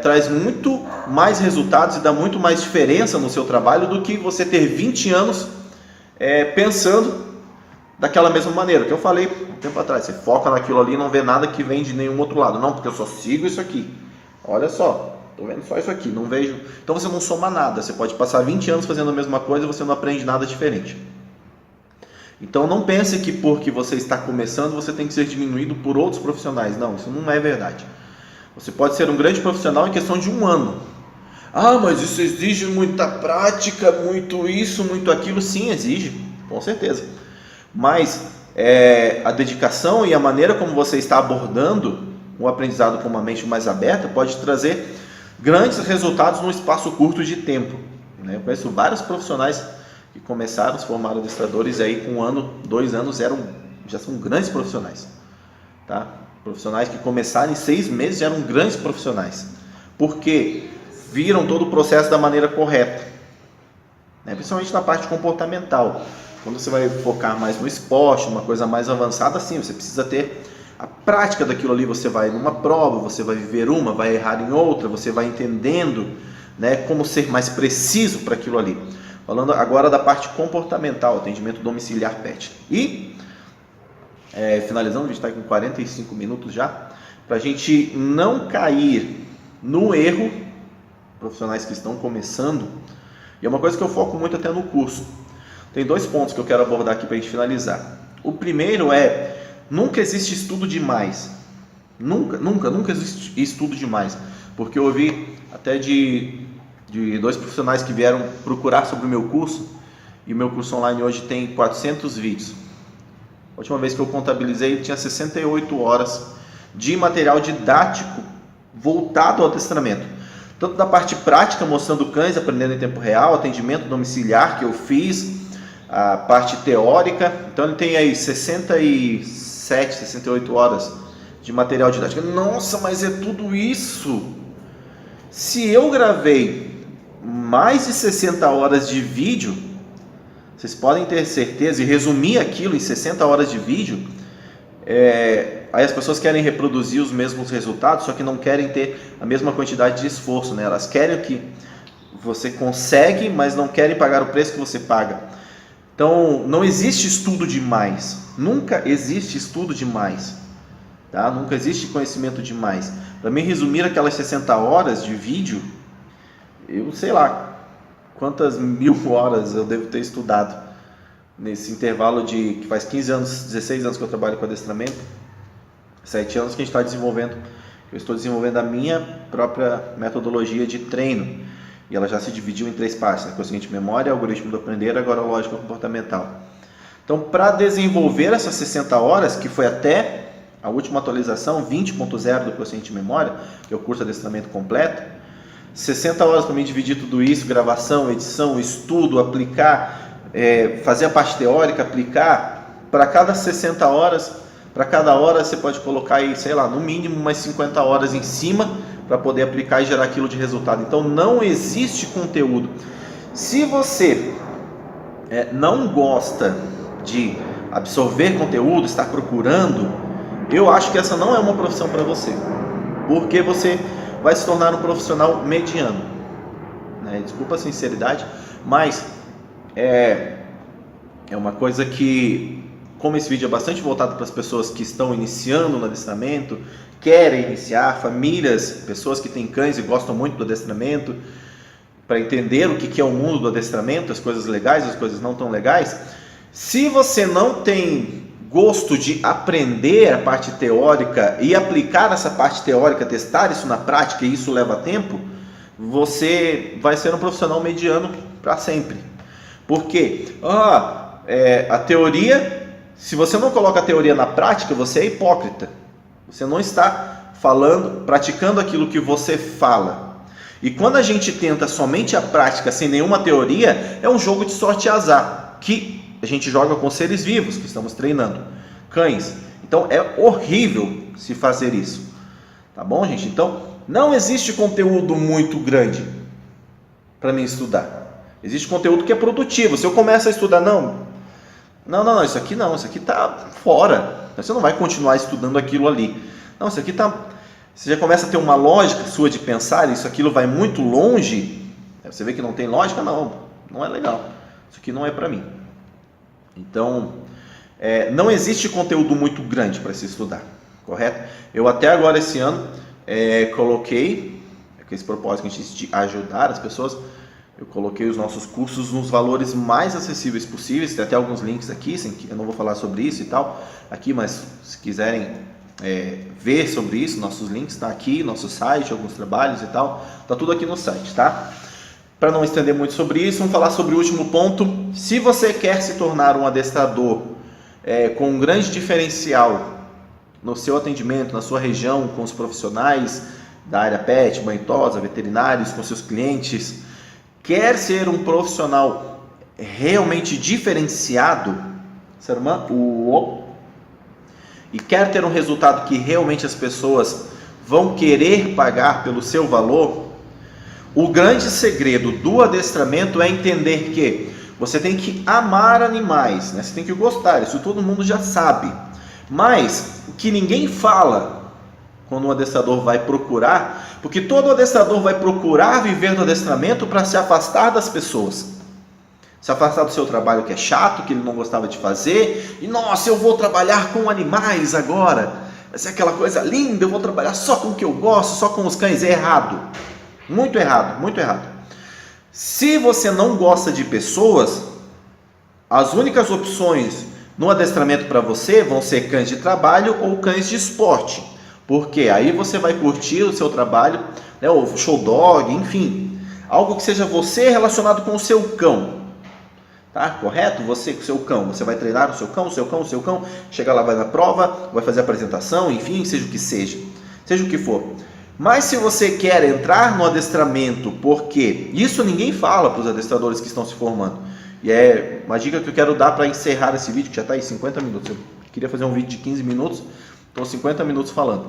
traz muito mais resultados e dá muito mais diferença no seu trabalho do que você ter 20 anos pensando daquela mesma maneira, que eu falei um tempo atrás, você foca naquilo ali e não vê nada que vem de nenhum outro lado. Não, porque eu só sigo isso aqui, olha só, estou vendo só isso aqui, não vejo. Então você não soma nada, você pode passar 20 anos fazendo a mesma coisa e você não aprende nada diferente. Então não pense que porque você está começando, você tem que ser diminuído por outros profissionais. Não, isso não é verdade. Você pode ser um grande profissional em questão de 1 ano. Ah, mas isso exige muita prática, muito isso, muito aquilo. Sim, exige, com certeza. Mas a dedicação e a maneira como você está abordando o aprendizado com uma mente mais aberta pode trazer grandes resultados num espaço curto de tempo, né? Eu conheço vários profissionais que começaram, se formaram adestradores, e aí com 1 ano, 2 anos já são grandes profissionais, tá? Profissionais que começaram em 6 meses já eram grandes profissionais, porque viram todo o processo da maneira correta, né? Principalmente na parte comportamental. Quando você vai focar mais no esporte, uma coisa mais avançada, sim, você precisa ter a prática daquilo ali. Você vai numa prova, você vai viver uma, vai errar em outra, você vai entendendo, né, como ser mais preciso para aquilo ali. Falando agora da parte comportamental, atendimento domiciliar PET. E, finalizando, a gente está com 45 minutos já, para a gente não cair no erro, profissionais que estão começando, e é uma coisa que eu foco muito até no curso. Tem 2 pontos que eu quero abordar aqui para a gente finalizar. O primeiro nunca existe estudo demais. Nunca existe estudo demais. Porque eu ouvi até de 2 profissionais que vieram procurar sobre o meu curso, e o meu curso online hoje tem 400 vídeos. A última vez que eu contabilizei, tinha 68 horas de material didático voltado ao adestramento. Tanto da parte prática, mostrando cães, aprendendo em tempo real, atendimento domiciliar que eu fiz, a parte teórica. Então ele tem aí 67, 68 horas de material didático. Nossa, mas é tudo isso? Se eu gravei mais de 60 horas de vídeo, Vocês podem ter certeza e resumir aquilo em 60 horas de vídeo. Aí as pessoas querem reproduzir os mesmos resultados, só que não querem ter a mesma quantidade de esforço, né? Elas querem o que você consegue, mas não querem pagar o preço que você paga. Então, não existe estudo demais. Nunca existe estudo demais. Tá? Nunca existe conhecimento demais. Para mim, resumir aquelas 60 horas de vídeo, eu sei lá quantas 1000 horas eu devo ter estudado nesse intervalo que faz 15 anos, 16 anos que eu trabalho com adestramento, 7 anos que a gente está desenvolvendo. Eu estou desenvolvendo a minha própria metodologia de treino. E ela já se dividiu em 3 partes, né? Consciente memória, algoritmo do aprender, agora lógica comportamental. Então, para desenvolver essas 60 horas, que foi até a última atualização, 20.0 do Consciente Memória, que é o curso de adestramento completo, 60 horas para mim dividir tudo isso, gravação, edição, estudo, aplicar, fazer a parte teórica, aplicar, para cada 60 horas, para cada hora você pode colocar aí, sei lá, no mínimo umas 50 horas em cima, para poder aplicar e gerar aquilo de resultado. Então não existe conteúdo. Se você não gosta de absorver conteúdo, está procurando, eu acho que essa não é uma profissão para você, porque você vai se tornar um profissional mediano, né? Desculpa a sinceridade, mas é uma coisa que, como esse vídeo é bastante voltado para as pessoas que estão iniciando no adestramento, querem iniciar, famílias, pessoas que têm cães e gostam muito do adestramento, para entender o que é o mundo do adestramento, as coisas legais, as coisas não tão legais. Se você não tem gosto de aprender a parte teórica e aplicar essa parte teórica, testar isso na prática, e isso leva tempo, você vai ser um profissional mediano para sempre. Porque a teoria, se você não coloca a teoria na prática, você é hipócrita. Você não está praticando aquilo que você fala. E quando a gente tenta somente a prática sem nenhuma teoria, é um jogo de sorte e azar, que a gente joga com seres vivos que estamos treinando, cães. Então é horrível se fazer isso, tá bom, gente? Então não existe conteúdo muito grande para mim estudar. Existe conteúdo que é produtivo. Se eu começo a estudar, não, isso aqui não, isso aqui tá fora. Você não vai continuar estudando aquilo ali. Não, isso aqui tá. Você já começa a ter uma lógica sua de pensar, aquilo vai muito longe. Você vê que não tem lógica, não é legal. Isso aqui não é para mim. Então, não existe conteúdo muito grande para se estudar, correto? Eu até agora esse ano coloquei, com esse propósito de ajudar as pessoas, eu coloquei os nossos cursos nos valores mais acessíveis possíveis. Tem até alguns links aqui, eu não vou falar sobre isso e tal aqui, mas se quiserem ver sobre isso, nossos links está aqui, nosso site, alguns trabalhos e tal, tá tudo aqui no site, tá? Para não estender muito sobre isso, vamos falar sobre o último ponto. Se você quer se tornar um adestrador com um grande diferencial no seu atendimento, na sua região, com os profissionais da área pet, banho e tosa, veterinários, com seus clientes, quer ser um profissional realmente diferenciado, e quer ter um resultado que realmente as pessoas vão querer pagar pelo seu valor, o grande segredo do adestramento é entender que você tem que amar animais, né? Você tem que gostar, isso todo mundo já sabe. Mas o que ninguém fala quando um adestrador vai procurar, porque todo adestrador vai procurar viver do adestramento para se afastar das pessoas. Se afastar do seu trabalho que é chato, que ele não gostava de fazer, e nossa, eu vou trabalhar com animais agora, vai ser aquela coisa linda, eu vou trabalhar só com o que eu gosto, só com os cães. É errado, muito errado, muito errado. Se você não gosta de pessoas, as únicas opções no adestramento para você vão ser cães de trabalho ou cães de esporte, porque aí você vai curtir o seu trabalho, né, o show dog, enfim, algo que seja você relacionado com o seu cão. Tá? Correto? Você com o seu cão, você vai treinar o seu cão, chega lá, vai na prova, vai fazer a apresentação, enfim, seja o que seja o que for. Mas se você quer entrar no adestramento, porque isso ninguém fala para os adestradores que estão se formando, e é uma dica que eu quero dar para encerrar esse vídeo, que já está aí 50 minutos, eu queria fazer um vídeo de 15 minutos, estou 50 minutos falando.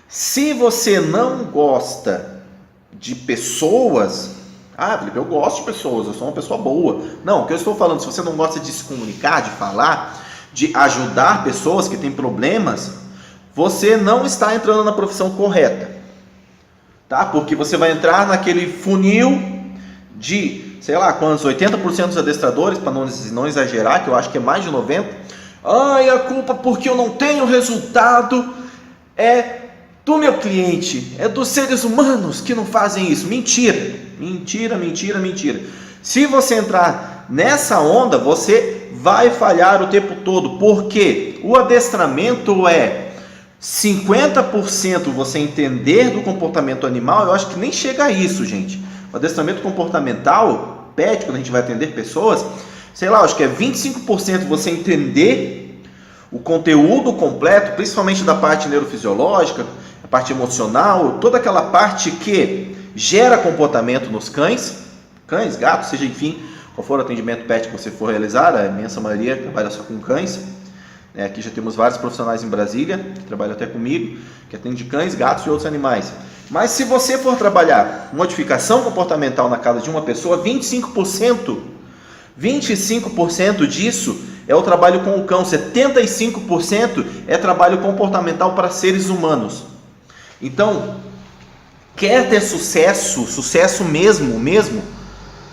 Se você não gosta de pessoas, Ah, Felipe, eu gosto de pessoas, eu sou uma pessoa boa. Não, o que eu estou falando, se você não gosta de se comunicar, de falar, de ajudar pessoas que têm problemas, você não está entrando na profissão correta, tá? Porque você vai entrar naquele funil de, sei lá, quantos, 80% dos adestradores, para não exagerar, que eu acho que é mais de 90%. Ai, a culpa porque eu não tenho resultado é do meu cliente, é dos seres humanos que não fazem isso. Mentira, mentira, mentira, mentira. Se você entrar nessa onda, você vai falhar o tempo todo, porque o adestramento é 50% você entender do comportamento animal. Eu acho que nem chega a isso, gente. O adestramento comportamental, pet, quando a gente vai atender pessoas, sei lá, acho que é 25% você entender o conteúdo completo, principalmente da parte neurofisiológica, a parte emocional, toda aquela parte que gera comportamento nos cães, gatos, seja enfim, qual for o atendimento pet que você for realizar, a imensa maioria trabalha só com cães. Aqui já temos vários profissionais em Brasília, que trabalham até comigo, que atendem cães, gatos e outros animais. Mas se você for trabalhar modificação comportamental na casa de uma pessoa, 25% disso é o trabalho com o cão, 75% é trabalho comportamental para seres humanos. Então, quer ter sucesso mesmo,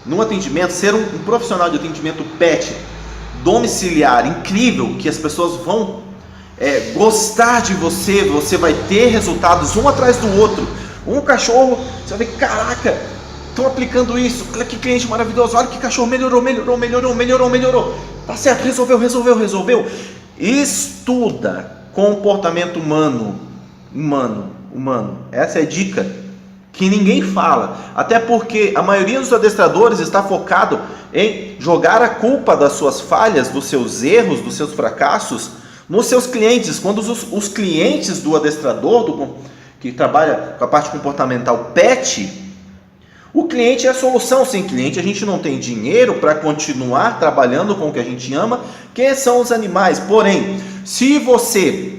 no atendimento, ser um profissional de atendimento pet domiciliar incrível, que as pessoas vão gostar de você, você vai ter resultados um atrás do outro. Um cachorro, você vai ver, caraca, estão aplicando isso, olha que cliente maravilhoso, olha que cachorro melhorou. Tá certo, resolveu. Estuda comportamento humano. Essa é a dica que ninguém fala, até porque a maioria dos adestradores está focado em jogar a culpa das suas falhas, dos seus erros, dos seus fracassos nos seus clientes, quando os clientes do adestrador, que trabalha com a parte comportamental pet, o cliente é a solução. Sem cliente a gente não tem dinheiro para continuar trabalhando com o que a gente ama, que são os animais. Porém, se você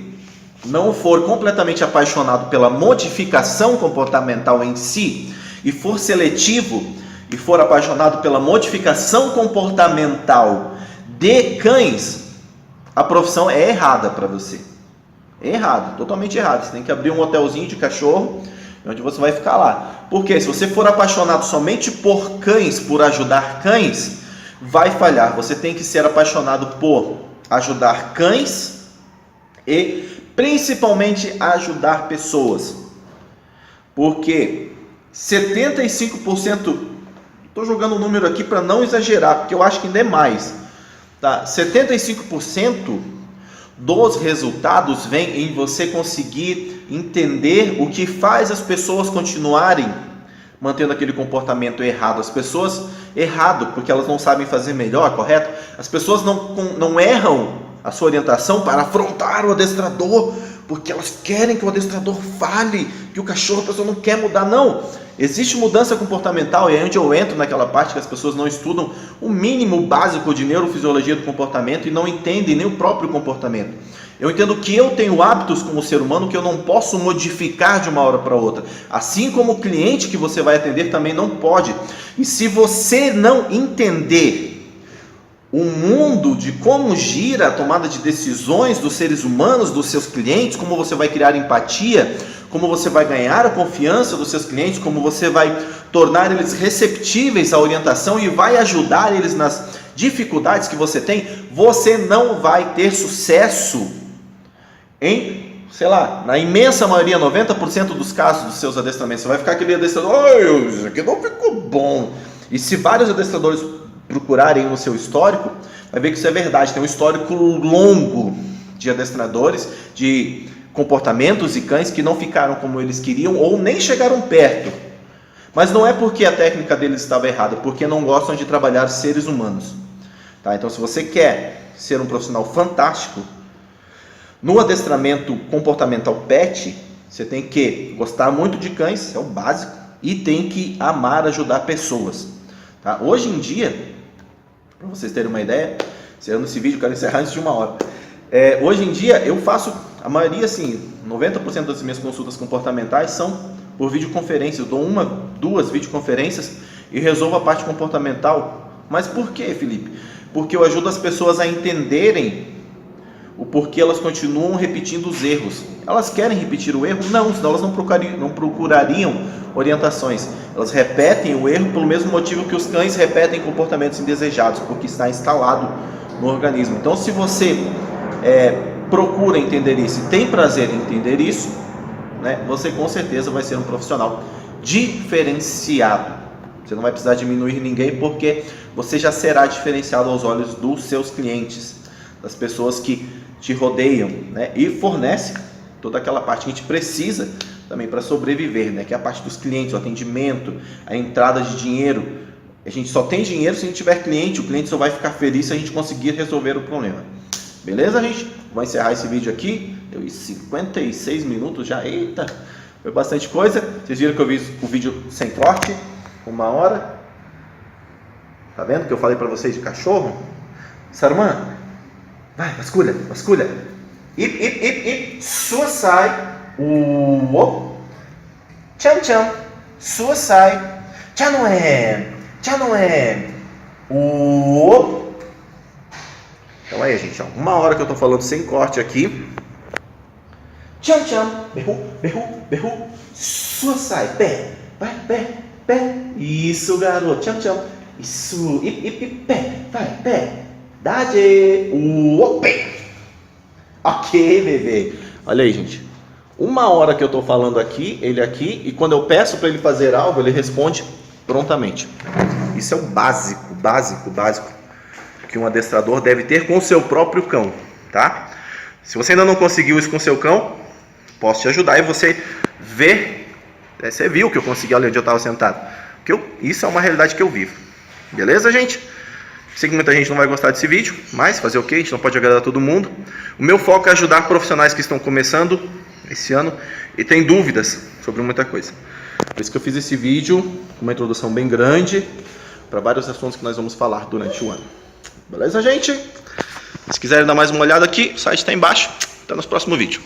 não for completamente apaixonado pela modificação comportamental em si, e for seletivo, e for apaixonado pela modificação comportamental de cães, a profissão é errada para você. É errado, totalmente errado. Você tem que abrir um hotelzinho de cachorro, onde você vai ficar lá. Porque se você for apaixonado somente por cães, por ajudar cães, vai falhar. Você tem que ser apaixonado por ajudar cães e principalmente ajudar pessoas. Porque 75%, estou jogando o número aqui para não exagerar, porque eu acho que ainda é mais, tá? 75% dos resultados vem em você conseguir entender o que faz as pessoas continuarem mantendo aquele comportamento errado. As pessoas errado porque elas não sabem fazer melhor, correto? As pessoas não erram a sua orientação para afrontar o adestrador, porque elas querem que o adestrador fale, que o cachorro, a pessoa não quer mudar. Não, existe mudança comportamental, e é onde eu entro naquela parte que as pessoas não estudam o mínimo básico de neurofisiologia do comportamento e não entendem nem o próprio comportamento. Eu entendo que eu tenho hábitos como ser humano que eu não posso modificar de uma hora para outra, assim como o cliente que você vai atender também não pode. E se você não entender o mundo de como gira a tomada de decisões dos seres humanos, dos seus clientes, como você vai criar empatia, como você vai ganhar a confiança dos seus clientes, como você vai tornar eles receptíveis à orientação e vai ajudar eles nas dificuldades que você tem, você não vai ter sucesso em, sei lá, na imensa maioria, 90% dos casos dos seus adestramentos. Você vai ficar aquele adestrador, isso aqui não ficou bom. E se vários adestradores procurarem no seu histórico, vai ver que isso é verdade. Tem um histórico longo de adestradores, de comportamentos e cães que não ficaram como eles queriam ou nem chegaram perto. Mas não é porque a técnica deles estava errada, é porque não gostam de trabalhar seres humanos. Tá? Então, se você quer ser um profissional fantástico no adestramento comportamental pet, você tem que gostar muito de cães, é o básico, e tem que amar ajudar pessoas. Tá? Hoje em dia, para vocês terem uma ideia, encerrando esse vídeo, eu quero encerrar antes de 1 hora. Hoje em dia eu faço, a maioria, assim, 90% das minhas consultas comportamentais são por videoconferência. Eu dou 1, 2 videoconferências e resolvo a parte comportamental. Mas por quê, Felipe? Porque eu ajudo as pessoas a entenderem o porquê elas continuam repetindo os erros. Elas querem repetir o erro? Não, senão elas não procurariam orientações. Elas repetem o erro pelo mesmo motivo que os cães repetem comportamentos indesejados, porque está instalado no organismo. Então, se você procura entender isso e tem prazer em entender isso, né, você com certeza vai ser um profissional diferenciado. Você não vai precisar diminuir ninguém, porque você já será diferenciado aos olhos dos seus clientes, das pessoas que te rodeiam, né? E fornece toda aquela parte que a gente precisa também para sobreviver, né? Que é a parte dos clientes, o atendimento, a entrada de dinheiro. A gente só tem dinheiro se a gente tiver cliente. O cliente só vai ficar feliz se a gente conseguir resolver o problema. Beleza, gente? Vou encerrar esse vídeo aqui. Deu 56 minutos já. Eita, foi bastante coisa. Vocês viram que eu fiz o vídeo sem corte, 1 hora. Tá vendo que eu falei para vocês de cachorro? Saruman, vai, vasculha, vasculha. Ip, suicide. Tcham, tcham. Suicide. Já não é. Então aí, gente, ó, 1 hora que eu tô falando sem corte aqui. Tcham, tcham. Berru. Suicide. Pé. Vai, pé. Isso, garoto. Tcham, tcham. Isso. Ip, pé. Vai, pé. Dade. Pé. Ok, bebê. Olha aí, gente. 1 hora que eu tô falando aqui, ele aqui, e quando eu peço para ele fazer algo, ele responde prontamente. Isso é o básico que um adestrador deve ter com o seu próprio cão, tá? Se você ainda não conseguiu isso com o seu cão, posso te ajudar e você ver. Você viu que eu consegui ali onde eu estava sentado. Isso é uma realidade que eu vivo. Beleza, gente? Sei que muita gente não vai gostar desse vídeo, mas fazer o quê? A gente não pode agradar todo mundo. O meu foco é ajudar profissionais que estão começando esse ano e têm dúvidas sobre muita coisa. Por isso que eu fiz esse vídeo com uma introdução bem grande para vários assuntos que nós vamos falar durante o ano. Beleza, gente? Se quiserem dar mais uma olhada aqui, o site está embaixo. Até no próximo vídeo.